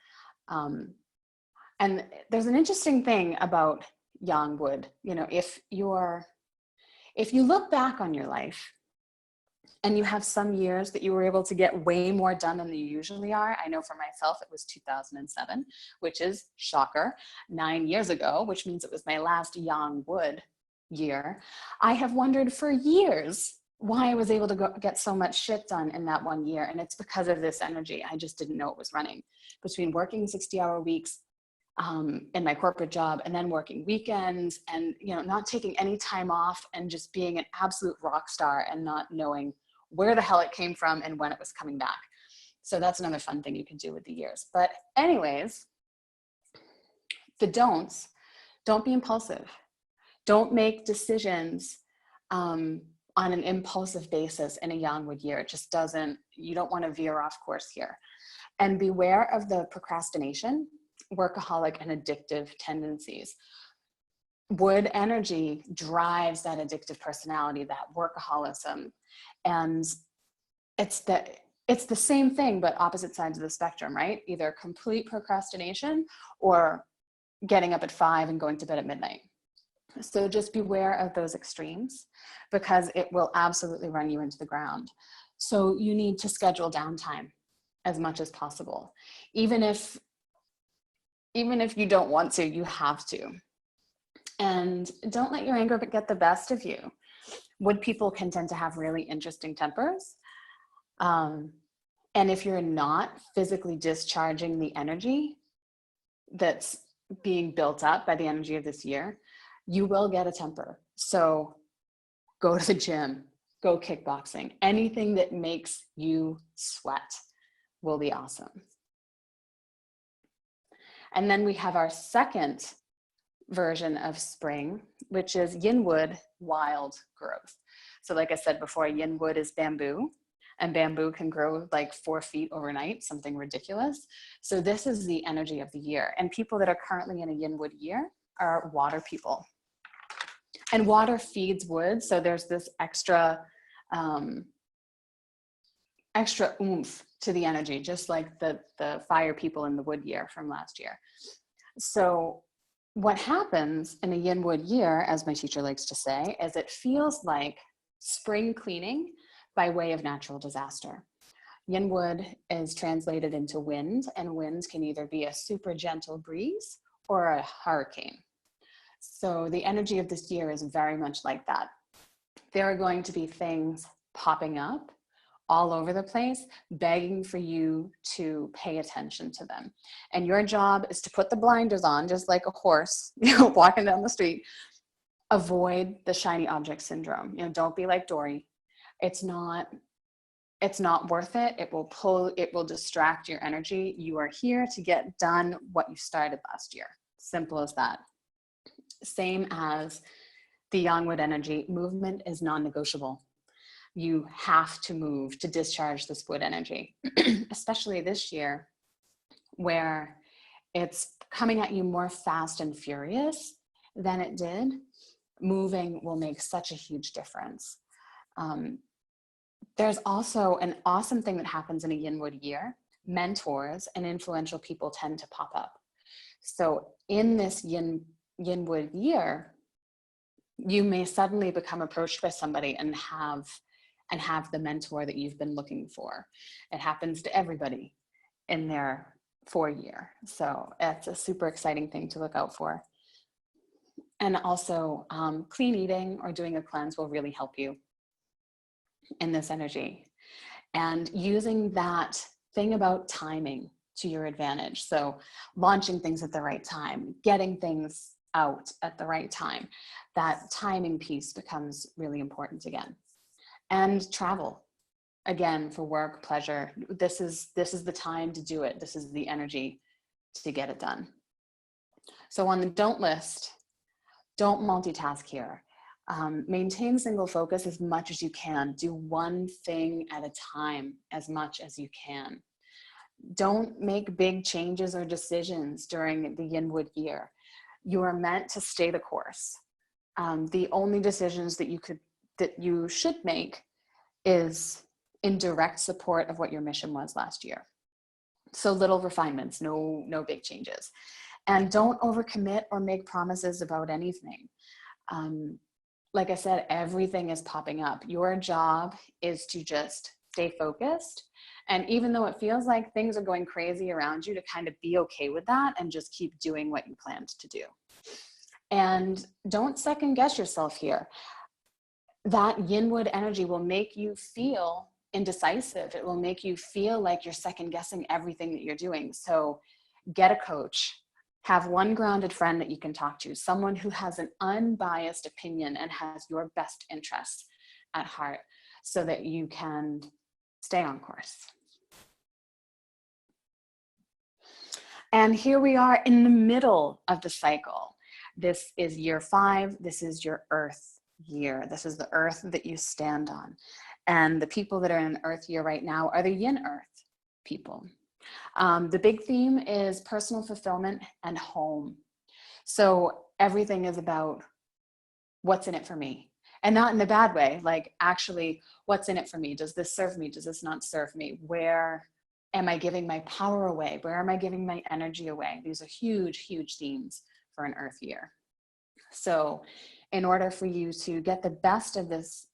And there's an interesting thing about Yang Wood. You know, if you look back on your life and you have some years that you were able to get way more done than you usually are. I know for myself, it was 2007, which is shocker, 9 years ago, which means it was my last Yang Wood year. I have wondered for years why I was able to get so much shit done in that 1 year. And it's because of this energy. I just didn't know it was running between working 60-hour weeks in my corporate job and then working weekends and, you know, not taking any time off and just being an absolute rock star and not knowing where the hell it came from and when it was coming back. So that's another fun thing you can do with the years. But anyways, the don'ts, don't be impulsive. Don't make decisions on an impulsive basis in a Yang Wood year. It just doesn't, you don't want to veer off course here. And beware of the procrastination, workaholic, and addictive tendencies. Wood energy drives that addictive personality, that workaholism. And it's the same thing, but opposite sides of the spectrum, right? Either complete procrastination or getting up at 5 and going to bed at midnight. So just beware of those extremes because it will absolutely run you into the ground. So you need to schedule downtime as much as possible. Even if you don't want to, you have to. And don't let your anger get the best of you. Wood people can tend to have really interesting tempers. And if you're not physically discharging the energy that's being built up by the energy of this year, you will get a temper. So go to the gym, go kickboxing. Anything that makes you sweat will be awesome. And then we have our second version of spring, which is Yin Wood wild growth. So like I said before, Yin Wood is bamboo, and bamboo can grow like 4 feet overnight, something ridiculous. So this is the energy of the year. And people that are currently in a Yin Wood year are water people. And water feeds wood, so there's this extra oomph to the energy, just like the fire people in the wood year from last year. So what happens in a Yin Wood year, as my teacher likes to say, is it feels like spring cleaning by way of natural disaster. Yin Wood is translated into wind, and winds can either be a super gentle breeze or a hurricane. So the energy of this year is very much like that. There are going to be things popping up all over the place, begging for you to pay attention to them. And your job is to put the blinders on, just like a horse, walking down the street. Avoid the shiny object syndrome. Don't be like Dory. It's not worth it. It will distract your energy. You are here to get done what you started last year. Simple as that. Same as the Yang Wood energy, movement is non-negotiable. you have to move to discharge this wood energy, especially this year where it's coming at you more fast and furious than it did. Moving will make such a huge difference. There's also an awesome thing that happens in a Yin-Wood year. Mentors and influential people tend to pop up. So in this Yin-Wood year, you may suddenly become approached by somebody and have the mentor that you've been looking for. It happens to everybody in their 4-year. So it's a super exciting thing to look out for. And also clean eating or doing a cleanse will really help you in this energy. And using that thing about timing to your advantage. So launching things at the right time, getting things out at the right time. That timing piece becomes really important again. And travel, again, for work, pleasure. This is the time to do it. This is the energy to get it done. So on the don't list, don't multitask here. Maintain single focus as much as you can. Do one thing at a time as much as you can. Don't make big changes or decisions during the Yin-Wood year. You are meant to stay the course. The only decisions that you should make is in direct support of what your mission was last year. So little refinements, no big changes. And don't overcommit or make promises about anything. Like I said, everything is popping up. Your job is to just stay focused. And even though it feels like things are going crazy around you, to kind of be okay with that and just keep doing what you planned to do. And don't second guess yourself here. That Yin-Wood energy will make you feel indecisive. It will make you feel like you're second guessing everything that you're doing. So get a coach. Have one grounded friend that you can talk to, someone who has an unbiased opinion and has your best interests at heart so that you can stay on course. And here we are in the middle of the cycle. This is year 5. This is your Earth year. This is the Earth that you stand on. And the people that are in Earth year right now are the Yin Earth people. The big theme is personal fulfillment and home. So everything is about what's in it for me. And not in a bad way, like actually, what's in it for me? Does this serve me? Does this not serve me? Where am I giving my power away? Where am I giving my energy away? These are huge, huge themes for an Earth year. So in order for you to get the best of this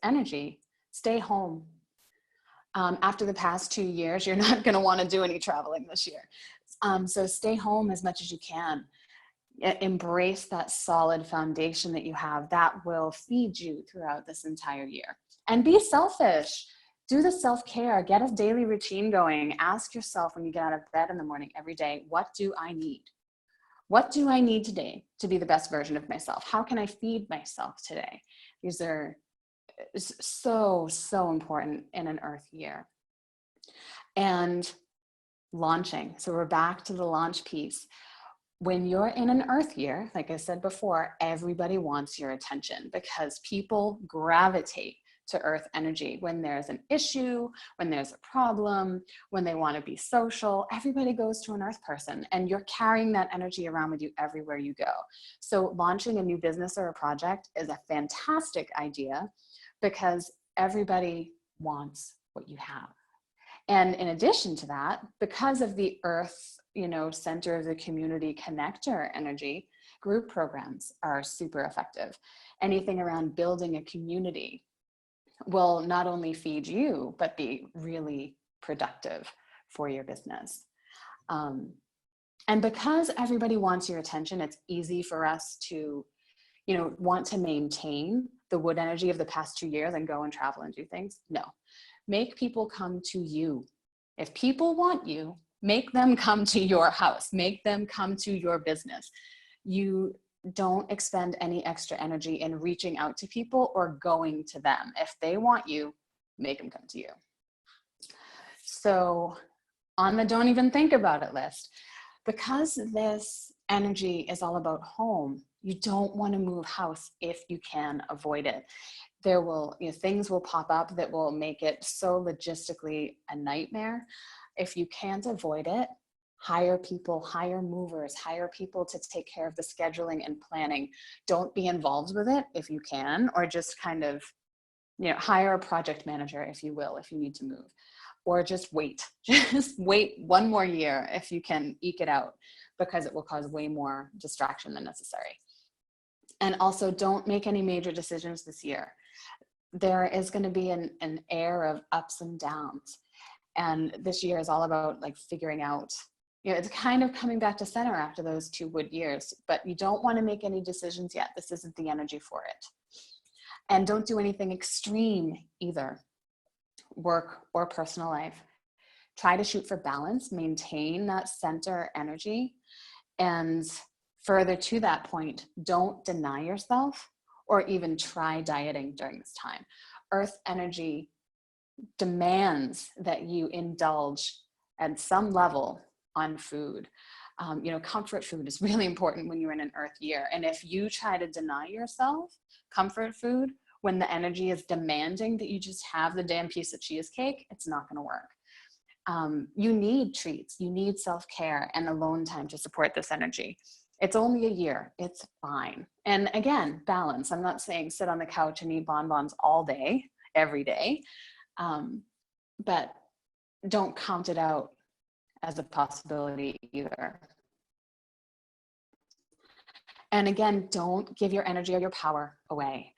energy, stay home. After the past 2 years, you're not going to want to do any traveling this year. So stay home as much as you can. Embrace that solid foundation that you have that will feed you throughout this entire year. And be selfish. Do the self-care. Get a daily routine going. Ask yourself when you get out of bed in the morning every day, what do I need? What do I need today to be the best version of myself? How can I feed myself today? These are so, so important in an Earth year. And launching. So we're back to the launch piece. When you're in an Earth year, like I said before, everybody wants your attention because people gravitate to Earth energy. When there's an issue, when there's a problem, when they want to be social, everybody goes to an Earth person, and you're carrying that energy around with you everywhere you go. So launching a new business or a project is a fantastic idea because everybody wants what you have. And in addition to that, because of the Earth, center of the community connector energy, group programs are super effective. Anything around building a community will not only feed you, but be really productive for your business. And because everybody wants your attention, it's easy for us to, want to maintain the wood energy of the past 2 years and go and travel and do things. No, make people come to you. If people want you, make them come to your house, make them come to your business. You don't expend any extra energy in reaching out to people or going to them. If they want you, make them come to you. So on the don't even think about it list, because this energy is all about home, you don't want to move house if you can avoid it. there will, things will pop up that will make it so logistically a nightmare. If you can't avoid it, hire people, hire movers, hire people to take care of the scheduling and planning. Don't be involved with it if you can, or just kind of, hire a project manager, if you will, if you need to move, or just wait. Just wait one more year if you can eke it out, because it will cause way more distraction than necessary. And also, don't make any major decisions this year. There is going to be an air of ups and downs. And this year is all about like figuring out, it's kind of coming back to center after those 2 wood years, but you don't want to make any decisions yet. This isn't the energy for it. And don't do anything extreme either, work or personal life. Try to shoot for balance, maintain that center energy. And further to that point, don't deny yourself or even try dieting during this time. Earth energy demands that you indulge at some level on food. Comfort food is really important when you're in an earth year. And if you try to deny yourself comfort food when the energy is demanding that you just have the damn piece of cheesecake, it's not going to work. You need treats, you need self-care and alone time to support this energy. It's only a year, it's fine. And again, balance. I'm not saying sit on the couch and eat bonbons all day, every day, but don't count it out as a possibility either. And again, don't give your energy or your power away.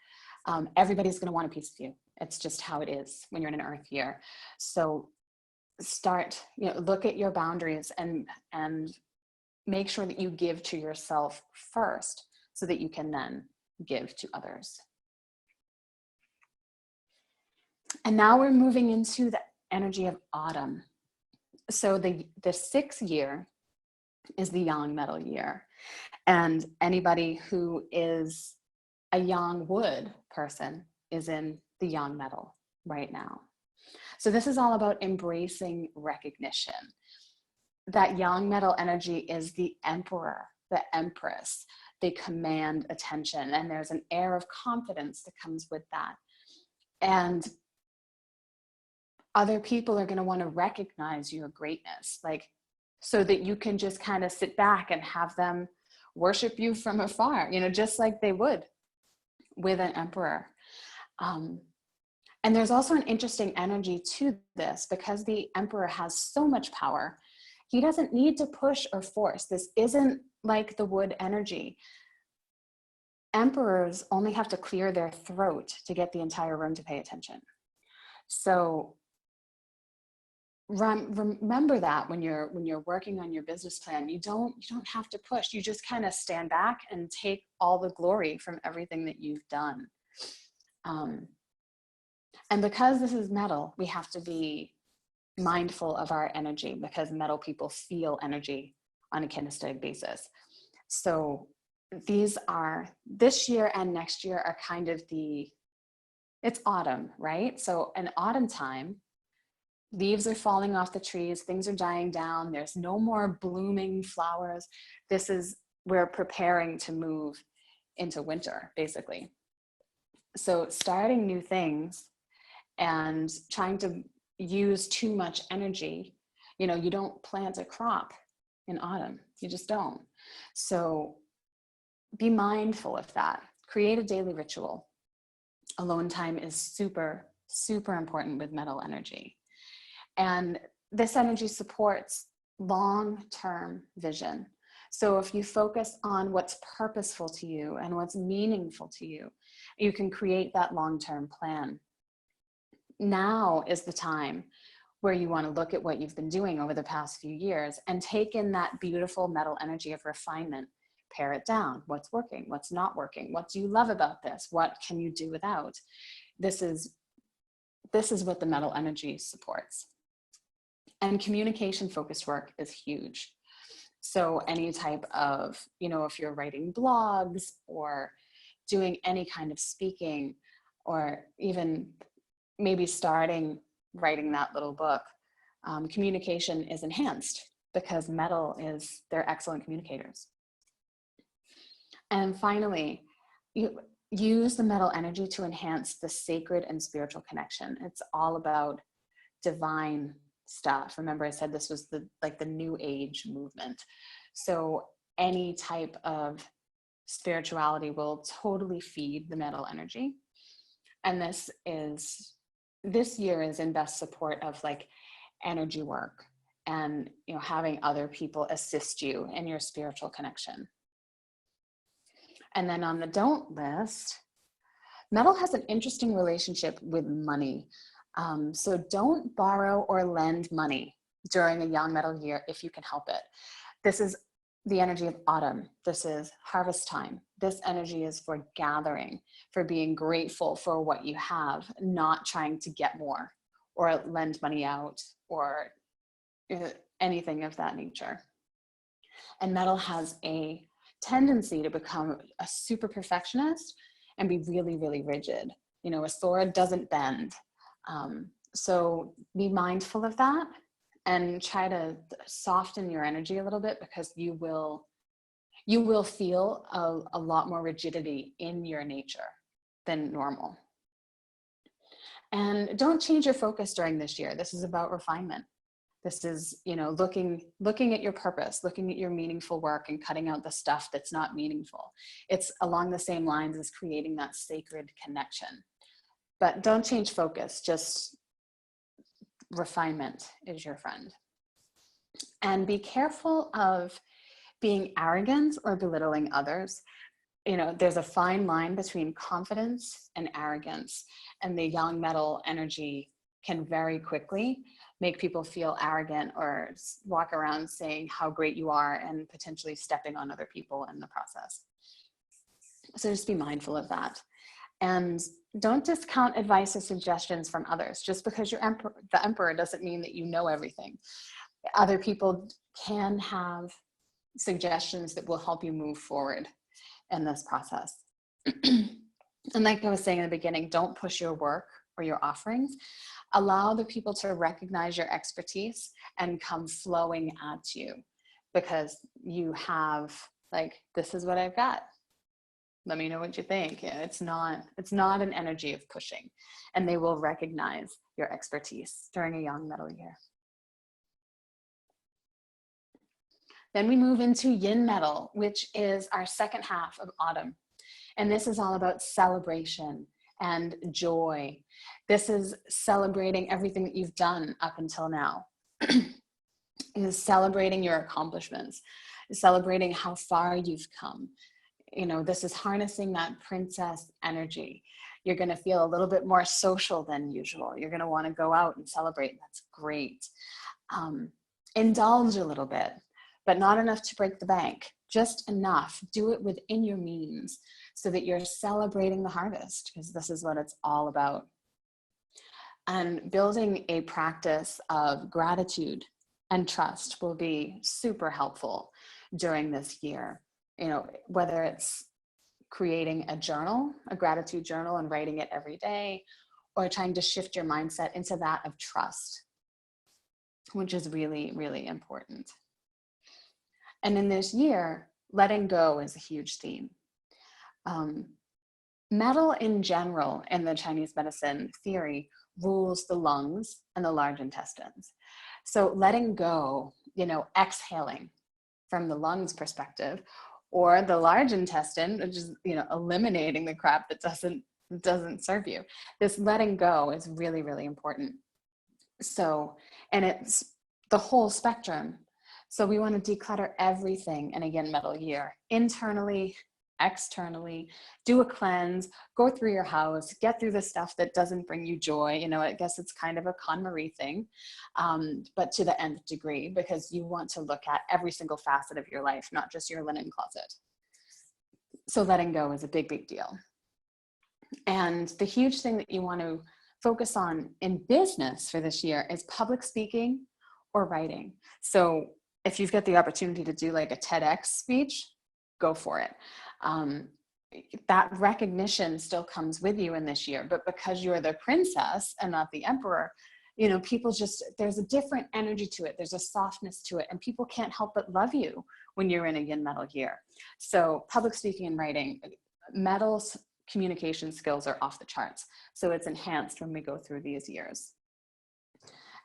Everybody's going to want a piece of you. It's just how it is when you're in an earth year. So start, look at your boundaries and make sure that you give to yourself first so that you can then give to others. And now we're moving into the energy of autumn. So the 6th year is the yang metal year. And anybody who is a yang wood person is in the yang metal right now. So this is all about embracing recognition. That yang metal energy is the emperor, the empress. They command attention, and there's an air of confidence that comes with that. And other people are going to want to recognize your greatness, so that you can just kind of sit back and have them worship you from afar, just like they would with an emperor. And there's also an interesting energy to this, because the emperor has so much power. He doesn't need to push or force. This isn't like the wood energy. Emperors only have to clear their throat to get the entire room to pay attention. So remember that when you're working on your business plan, you don't have to push. You just kind of stand back and take all the glory from everything that you've done. And because this is metal, we have to be mindful of our energy, because metal people feel energy on a kinesthetic basis. So this year and next year are kind of it's autumn, right? So in autumn time, leaves are falling off the trees, things are dying down, there's no more blooming flowers. We're preparing to move into winter, basically. So starting new things and trying to use too much energy, you don't plant a crop in autumn, you just don't. So be mindful of that. Create a daily ritual. Alone time is super, super important with metal energy. And this energy supports long-term vision. So if you focus on what's purposeful to you and what's meaningful to you, you can create that long-term plan. Now is the time where you want to look at what you've been doing over the past few years and take in that beautiful metal energy of refinement. Pare it down. What's working? What's not working? What do you love about this? What can you do without? This is what the metal energy supports. And communication focused work is huge. So any type of, if you're writing blogs or doing any kind of speaking, or even maybe starting writing that little book, communication is enhanced because metal they're excellent communicators. And finally, use the metal energy to enhance the sacred and spiritual connection. It's all about divine stuff. Remember, I said this was the new age movement. So any type of spirituality will totally feed the metal energy. And this year is in best support of like energy work and, you know, having other people assist you in your spiritual connection. And then on the don't list, metal has an interesting relationship with money. So don't borrow or lend money during a young metal year if you can help it. This is the energy of autumn. This is harvest time. This energy is for gathering, for being grateful for what you have, not trying to get more or lend money out or anything of that nature. And metal has a tendency to become a super perfectionist and be really, really rigid. You know, a sword doesn't bend. So be mindful of that and try to soften your energy a little bit, because you will feel a lot more rigidity in your nature than normal. And don't change your focus during this year. This is about refinement. This is, you know, looking at your purpose, looking at your meaningful work and cutting out the stuff that's not meaningful. It's along the same lines as creating that sacred connection. But don't change focus, just refinement is your friend. And be careful of being arrogant or belittling others. You know, there's a fine line between confidence and arrogance, and the young metal energy can very quickly make people feel arrogant or walk around saying how great you are and potentially stepping on other people in the process. So just be mindful of that. And don't discount advice or suggestions from others. Just because you're the emperor doesn't mean that you know everything. Other people can have suggestions that will help you move forward in this process. And like I was saying in the beginning, don't push your work or your offerings. Allow the people to recognize your expertise and come flowing at you, because you have, like, this is what I've got. Let me know what you think. Yeah, it's not an energy of pushing, and they will recognize your expertise during a young metal year. Then we move into yin metal, which is our second half of autumn. And this is all about celebration and joy. This is celebrating everything that you've done up until now. Is celebrating your accomplishments, celebrating how far you've come. You know, this is harnessing that princess energy. You're going to feel a little bit more social than usual. You're going to want to go out and celebrate. That's great. Indulge a little bit, but not enough to break the bank. Just enough. Do it within your means so that you're celebrating the harvest, because this is what it's all about. And building a practice of gratitude and trust will be super helpful during this year. You know, whether it's creating a journal, a gratitude journal, and writing it every day, or trying to shift your mindset into that of trust, which is really, really important. And in this year, letting go is a huge theme. Metal in general in the Chinese medicine theory rules the lungs and the large intestines. So letting go, you know, exhaling from the lungs perspective, or the large intestine, which is, you know, eliminating the crap that doesn't serve you. This letting go is really, really important. So, and it's the whole spectrum. So we want to declutter everything in a yin metal year, internally, externally, do a cleanse, go through your house, get through the stuff that doesn't bring you joy. You know, I guess it's kind of a KonMari thing, but to the nth degree, because you want to look at every single facet of your life, not just your linen closet. So letting go is a big, big deal. And the huge thing that you want to focus on in business for this year is public speaking or writing. So if you've got the opportunity to do like a TEDx speech, go for it. That recognition still comes with you in this year, but because you're the princess and not the emperor, you know, people just, there's a different energy to it. There's a softness to it, and people can't help but love you when you're in a yin metal year. So public speaking and writing, metals communication skills are off the charts. So it's enhanced when we go through these years.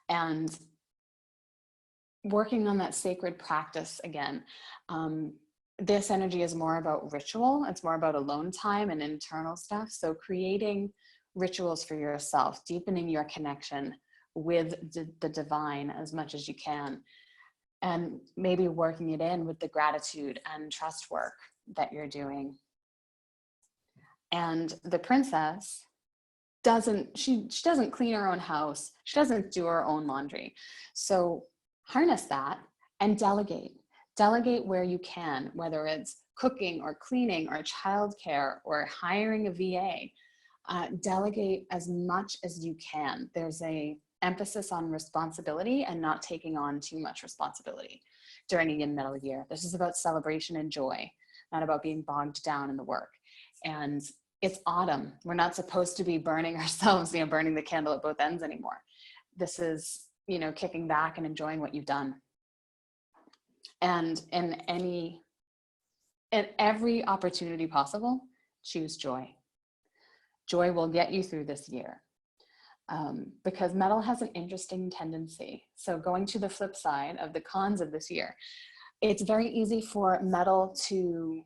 And working on that sacred practice again, this energy is more about ritual. It's more about alone time and internal stuff. So creating rituals for yourself, deepening your connection with the divine as much as you can, and maybe working it in with the gratitude and trust work that you're doing. And the princess she doesn't clean her own house. She doesn't do her own laundry. So harness that and delegate. Delegate where you can, whether it's cooking or cleaning or childcare or hiring a VA. Delegate as much as you can. There's a emphasis on responsibility and not taking on too much responsibility during a yin metal year. This is about celebration and joy, not about being bogged down in the work. And it's autumn. We're not supposed to be burning ourselves, burning the candle at both ends anymore. This is, kicking back and enjoying what you've done. And in every opportunity possible, choose joy. Joy will get you through this year. Because metal has an interesting tendency. So going to the flip side of the cons of this year, it's very easy for metal to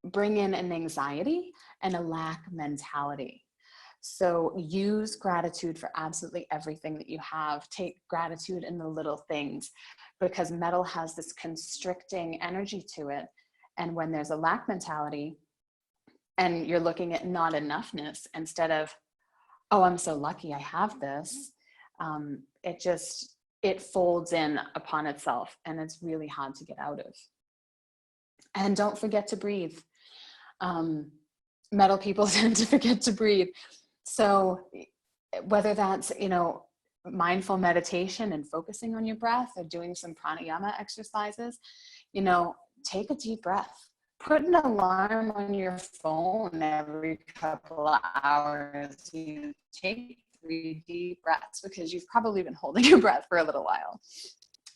bring in an anxiety and a lack mentality. So use gratitude for absolutely everything that you have. Take gratitude in the little things, because metal has this constricting energy to it. And when there's a lack mentality and you're looking at not enoughness instead of, oh, I'm so lucky I have this, it folds in upon itself, and it's really hard to get out of. And don't forget to breathe. Metal people tend to forget to breathe. So whether that's, mindful meditation and focusing on your breath, or doing some pranayama exercises, take a deep breath. Put an alarm on your phone every couple of hours. You take 3 deep breaths, because you've probably been holding your breath for a little while.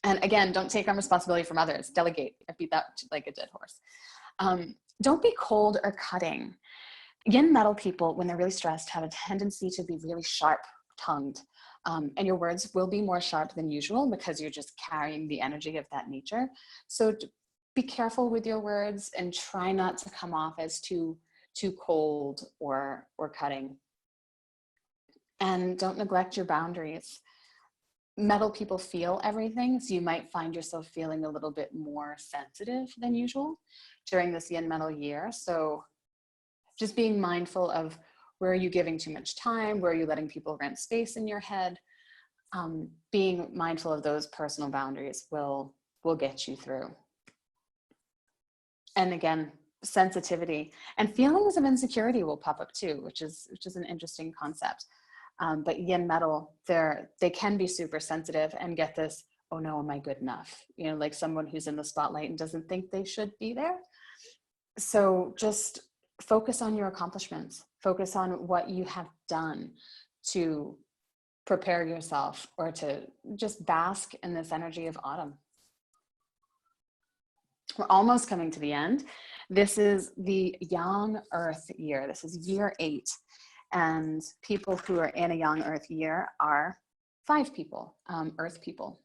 And again, don't take on responsibility from others. Delegate. I beat that like a dead horse. Don't be cold or cutting. Yin metal people, when they're really stressed, have a tendency to be really sharp-tongued. And your words will be more sharp than usual, because you're just carrying the energy of that nature. So be careful with your words and try not to come off as too cold or cutting. And don't neglect your boundaries. Metal people feel everything, so you might find yourself feeling a little bit more sensitive than usual during this yin metal year. So just being mindful of, where are you giving too much time? Where are you letting people rent space in your head? Being mindful of those personal boundaries will get you through. And again, sensitivity and feelings of insecurity will pop up too, which is an interesting concept. But yin metal, they can be super sensitive and get this, oh no, am I good enough? Like someone who's in the spotlight and doesn't think they should be there. So just focus on your accomplishments. Focus on what you have done to prepare yourself, or to just bask in this energy of autumn. We're almost coming to the end. This is the Yang Earth year. This is year 8. And people who are in a Yang Earth year are 5 people, Earth people.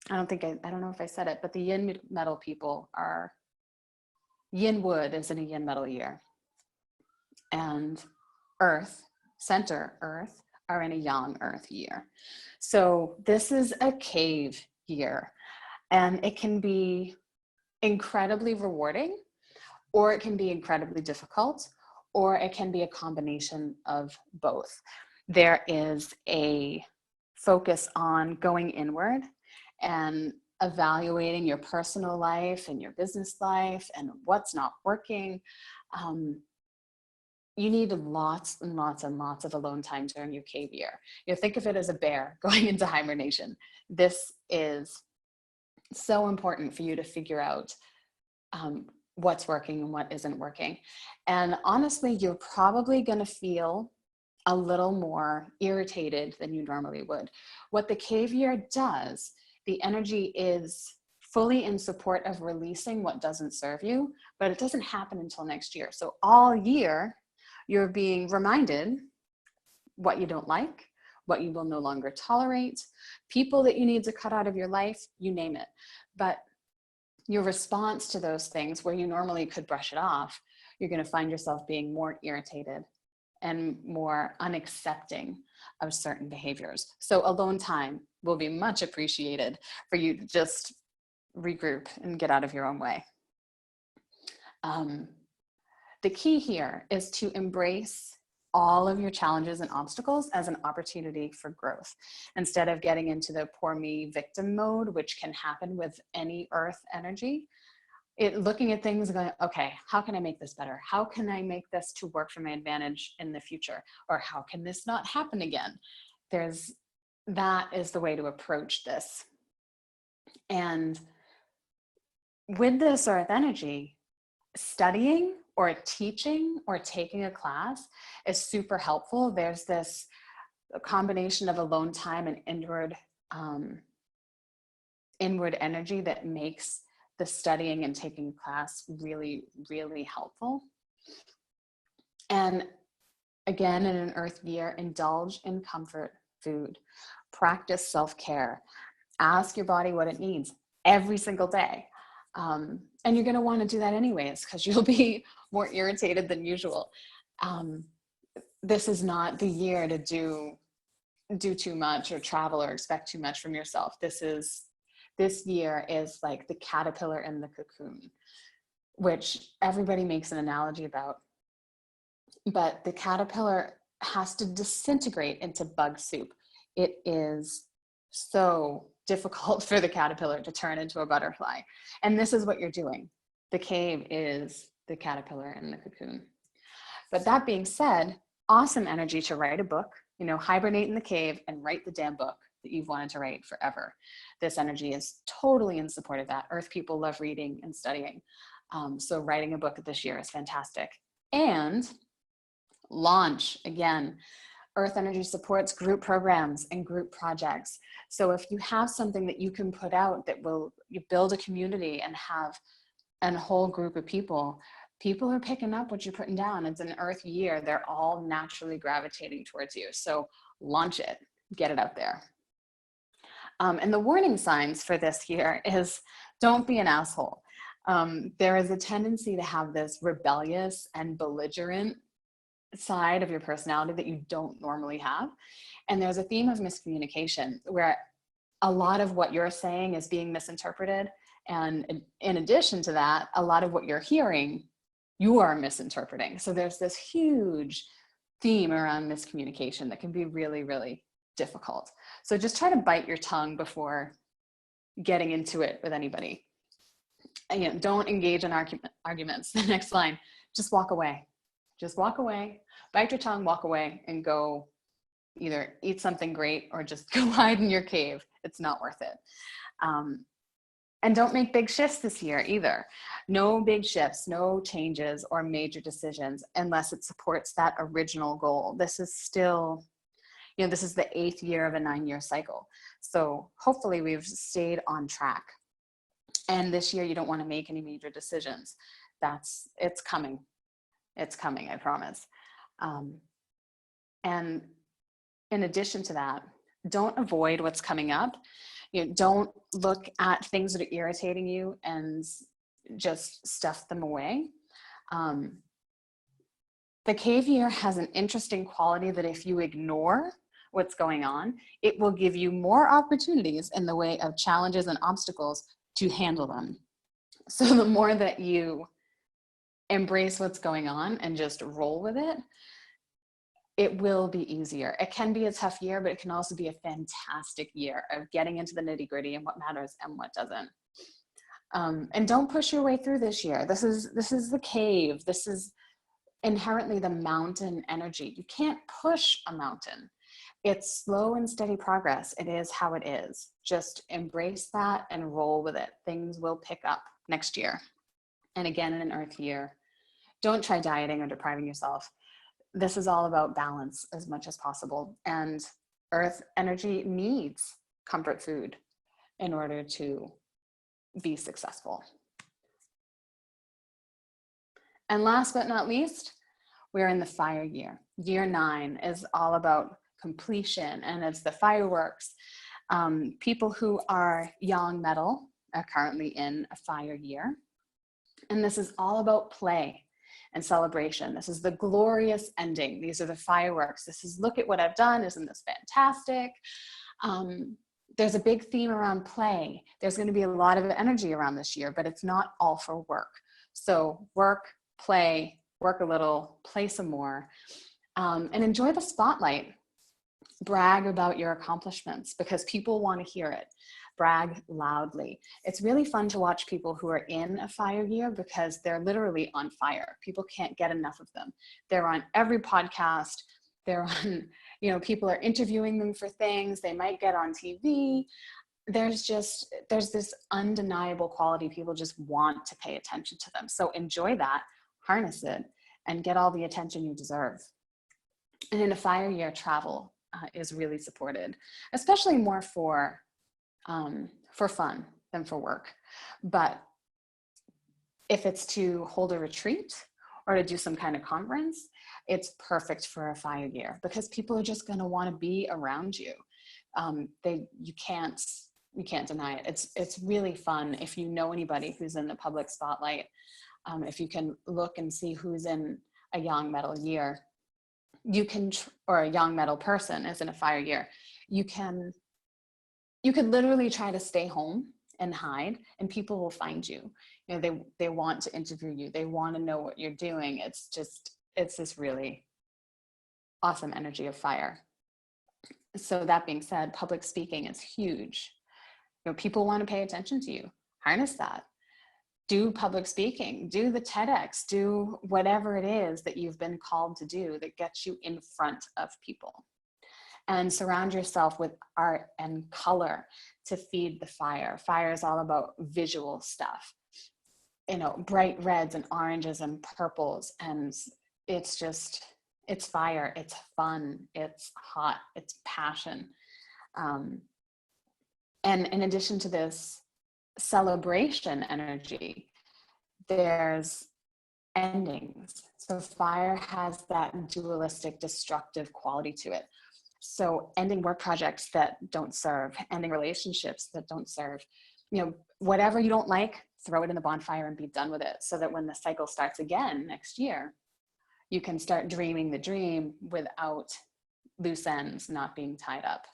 I don't know if I said it, but the Yin metal people are, Yin wood is in a Yin metal year. And Earth, center Earth, are in a Yang Earth year. So this is a cave year, and it can be incredibly rewarding, or it can be incredibly difficult, or it can be a combination of both. There is a focus on going inward and evaluating your personal life and your business life and what's not working. You need lots and lots and lots of alone time during your cave year. Think of it as a bear going into hibernation. This is so important for you to figure out what's working and what isn't working. And honestly, you're probably going to feel a little more irritated than you normally would. What the cave year does, the energy is fully in support of releasing what doesn't serve you, but it doesn't happen until next year. So all year, You're being reminded what you don't like, what you will no longer tolerate, people that you need to cut out of your life, you name it. But your response to those things, where you normally could brush it off, you're going to find yourself being more irritated and more unaccepting of certain behaviors. So alone time will be much appreciated for you to just regroup and get out of your own way. The key here is to embrace all of your challenges and obstacles as an opportunity for growth, instead of getting into the poor me victim mode, which can happen with any earth energy. Looking at things and going, okay, how can I make this better? How can I make this to work for my advantage in the future? Or how can this not happen again? That is the way to approach this. And with this earth energy, studying or teaching or taking a class is super helpful. There's this combination of alone time and inward energy that makes the studying and taking class really, really helpful. And again, in an earth year, indulge in comfort food, practice self-care, ask your body what it needs every single day. And you're going to want to do that anyways, because you'll be more irritated than usual. This is not the year to do too much or travel or expect too much from yourself. This year is like the caterpillar in the cocoon, which everybody makes an analogy about. But the caterpillar has to disintegrate into bug soup. It is so difficult for the caterpillar to turn into a butterfly. And this is what you're doing. The cave is the caterpillar in the cocoon. But that being said, awesome energy to write a book, hibernate in the cave and write the damn book that you've wanted to write forever. This energy is totally in support of that. Earth people love reading and studying. So writing a book this year is fantastic. And launch, again, Earth energy supports group programs and group projects. So if you have something that you can put out that you build a community and have a whole group of people are picking up what you're putting down. It's an earth year. They're all naturally gravitating towards you. So launch it, get it out there. And the warning signs for this year is don't be an asshole. There is a tendency to have this rebellious and belligerent side of your personality that you don't normally have. And there's a theme of miscommunication where a lot of what you're saying is being misinterpreted. And in addition to that, a lot of what you're hearing, you are misinterpreting. So there's this huge theme around miscommunication that can be really, really difficult. So just try to bite your tongue before getting into it with anybody. And, don't engage in arguments. The next line, just walk away. Just walk away, bite your tongue, walk away, and go either eat something great or just go hide in your cave. It's not worth it. And don't make big shifts this year either. No big shifts, no changes or major decisions unless it supports that original goal. This is still, this is the 8th year of a 9-year cycle. So hopefully we've stayed on track. And this year you don't want to make any major decisions. It's coming. It's coming, I promise. And in addition to that, don't avoid what's coming up. Don't look at things that are irritating you and just stuff them away. The cave year has an interesting quality that if you ignore what's going on, it will give you more opportunities in the way of challenges and obstacles to handle them. So the more that you embrace what's going on and just roll with it, it will be easier. It can be a tough year, but it can also be a fantastic year of getting into the nitty-gritty and what matters and what doesn't. And don't push your way through this year. This is the cave. This is inherently the mountain energy. You can't push a mountain. It's slow and steady progress. It is how it is. Just embrace that and roll with it. Things will pick up next year. And again, in an earth year, don't try dieting or depriving yourself. This is all about balance as much as possible. And earth energy needs comfort food in order to be successful. And last but not least, we're in the fire year. Year 9 is all about completion, and it's the fireworks. People who are yang metal are currently in a fire year. And this is all about play and celebration. This is the glorious ending. These are the fireworks. This is, look at what I've done. Isn't this fantastic? There's a big theme around play. There's going to be a lot of energy around this year, but it's not all for work. So work, play, work a little, play some more, and enjoy the spotlight. Brag about your accomplishments because people want to hear it. Brag loudly. It's really fun to watch people who are in a fire year because they're literally on fire. People can't get enough of them. They're on every podcast. They're on, people are interviewing them for things. They might get on TV. There's this undeniable quality. People just want to pay attention to them. So enjoy that, harness it, and get all the attention you deserve. And in a fire year, travel is really supported, especially more for fun than for work. But if it's to hold a retreat or to do some kind of conference, it's perfect for a fire year because people are just going to want to be around you. You can't deny it. It's really fun if you know anybody who's in the public spotlight. If you can look and see who's in a yang metal year, or a yang metal person is in a fire year, you could literally try to stay home and hide, and people will find you. They want to interview you. They want to know what you're doing. It's this really awesome energy of fire. So that being said, public speaking is huge. People want to pay attention to you. Harness that. Do public speaking, do the TEDx, do whatever it is that you've been called to do that gets you in front of people. And surround yourself with art and color to feed the fire. Fire is all about visual stuff, bright reds and oranges and purples. And it's fire, it's fun, it's hot, it's passion. And in addition to this celebration energy, there's endings. So fire has that dualistic, destructive quality to it. So ending work projects that don't serve, ending relationships that don't serve, whatever you don't like, throw it in the bonfire and be done with it, so that when the cycle starts again next year, you can start dreaming the dream without loose ends not being tied up.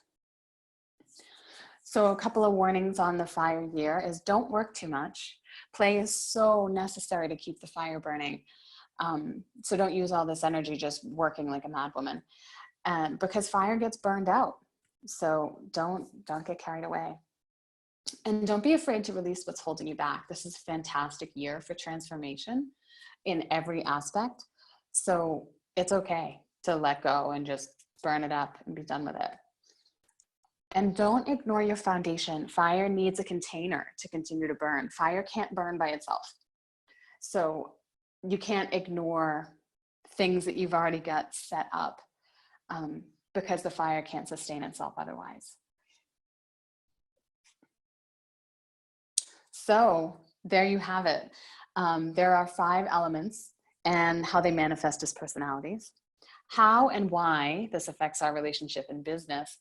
So a couple of warnings on the fire year is don't work too much. Play is so necessary to keep the fire burning. So don't use all this energy just working like a madwoman, because fire gets burned out. So don't get carried away. And don't be afraid to release what's holding you back. This is a fantastic year for transformation in every aspect. So it's okay to let go and just burn it up and be done with it. And don't ignore your foundation. Fire needs a container to continue to burn. Fire can't burn by itself. So you can't ignore things that you've already got set up, because the fire can't sustain itself otherwise. So there you have it. There are 5 elements and how they manifest as personalities, how and why this affects our relationship in business.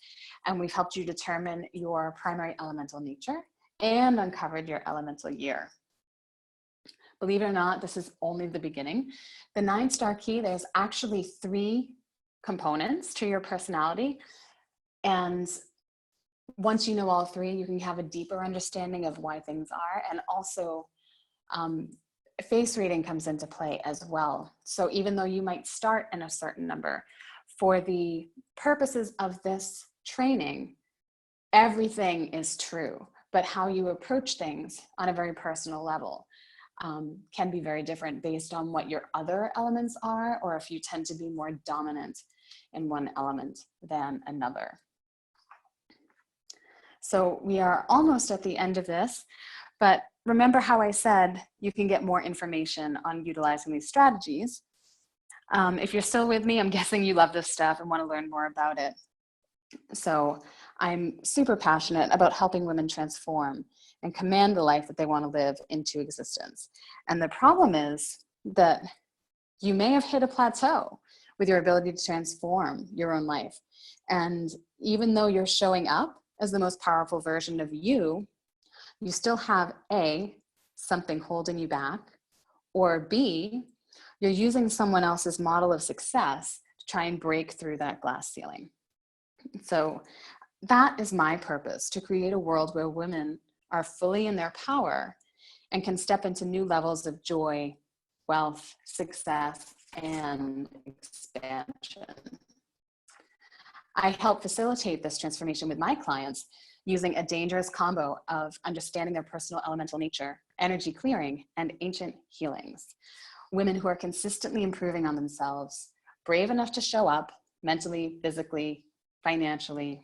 And we've helped you determine your primary elemental nature and uncovered your elemental year. Believe it or not, this is only the beginning. The 9-star key, there's actually 3 components to your personality. And once you know all 3, you can have a deeper understanding of why things are. And also, face reading comes into play as well. So even though you might start in a certain number, for the purposes of this training, everything is true, but how you approach things on a very personal level can be very different based on what your other elements are, or if you tend to be more dominant in one element than another. So we are almost at the end of this, but remember how I said you can get more information on utilizing these strategies. If you're still with me, I'm guessing you love this stuff and want to learn more about it. So I'm super passionate about helping women transform and command the life that they want to live into existence. And the problem is that You may have hit a plateau with your ability to transform your own life. And even though you're showing up as the most powerful version of you, you still have A, something holding you back, or B, you're using someone else's model of success to try and break through that glass ceiling. So that is my purpose, to create a world where women are fully in their power and can step into new levels of joy, wealth, success, and expansion. I help facilitate this transformation with my clients using a dangerous combo of understanding their personal elemental nature, energy clearing, and ancient healings. Women who are consistently improving on themselves, brave enough to show up mentally, physically, financially.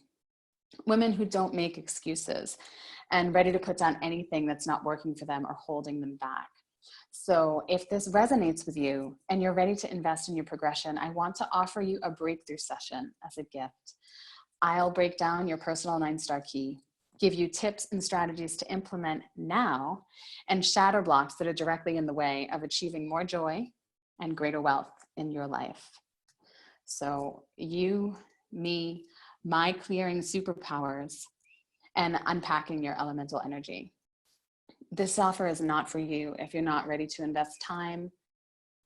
Women who don't make excuses and ready to put down anything that's not working for them or holding them back. So if this resonates with you and you're ready to invest in your progression, I want to offer you a breakthrough session as a gift. I'll break down your personal 9-star key, give you tips and strategies to implement now, and shatter blocks that are directly in the way of achieving more joy and greater wealth in your life. So you, me, my clearing superpowers, and unpacking your elemental energy. This offer is not for you if you're not ready to invest time,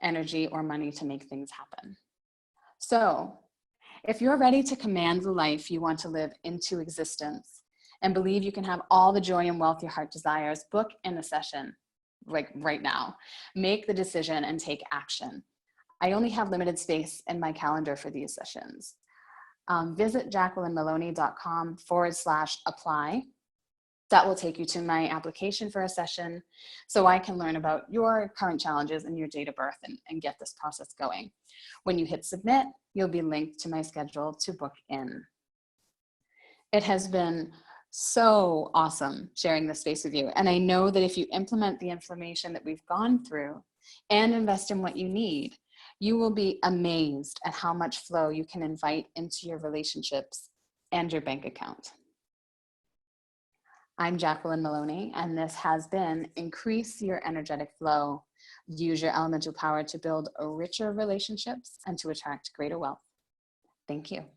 energy, or money to make things happen. So if you're ready to command the life you want to live into existence and believe you can have all the joy and wealth your heart desires, book in a session like right now. Make the decision and take action. I only have limited space in my calendar for these sessions. Visit JacquelineMaloney.com/apply. That will take you to my application for a session so I can learn about your current challenges and your date of birth and get this process going. When you hit submit, you'll be linked to my schedule to book in. It has been so awesome sharing this space with you. And I know that if you implement the information that we've gone through and invest in what you need, you will be amazed at how much flow you can invite into your relationships and your bank account. I'm Jacqueline Maloney, and this has been Increase Your Energetic Flow. Use your elemental power to build richer relationships and to attract greater wealth. Thank you.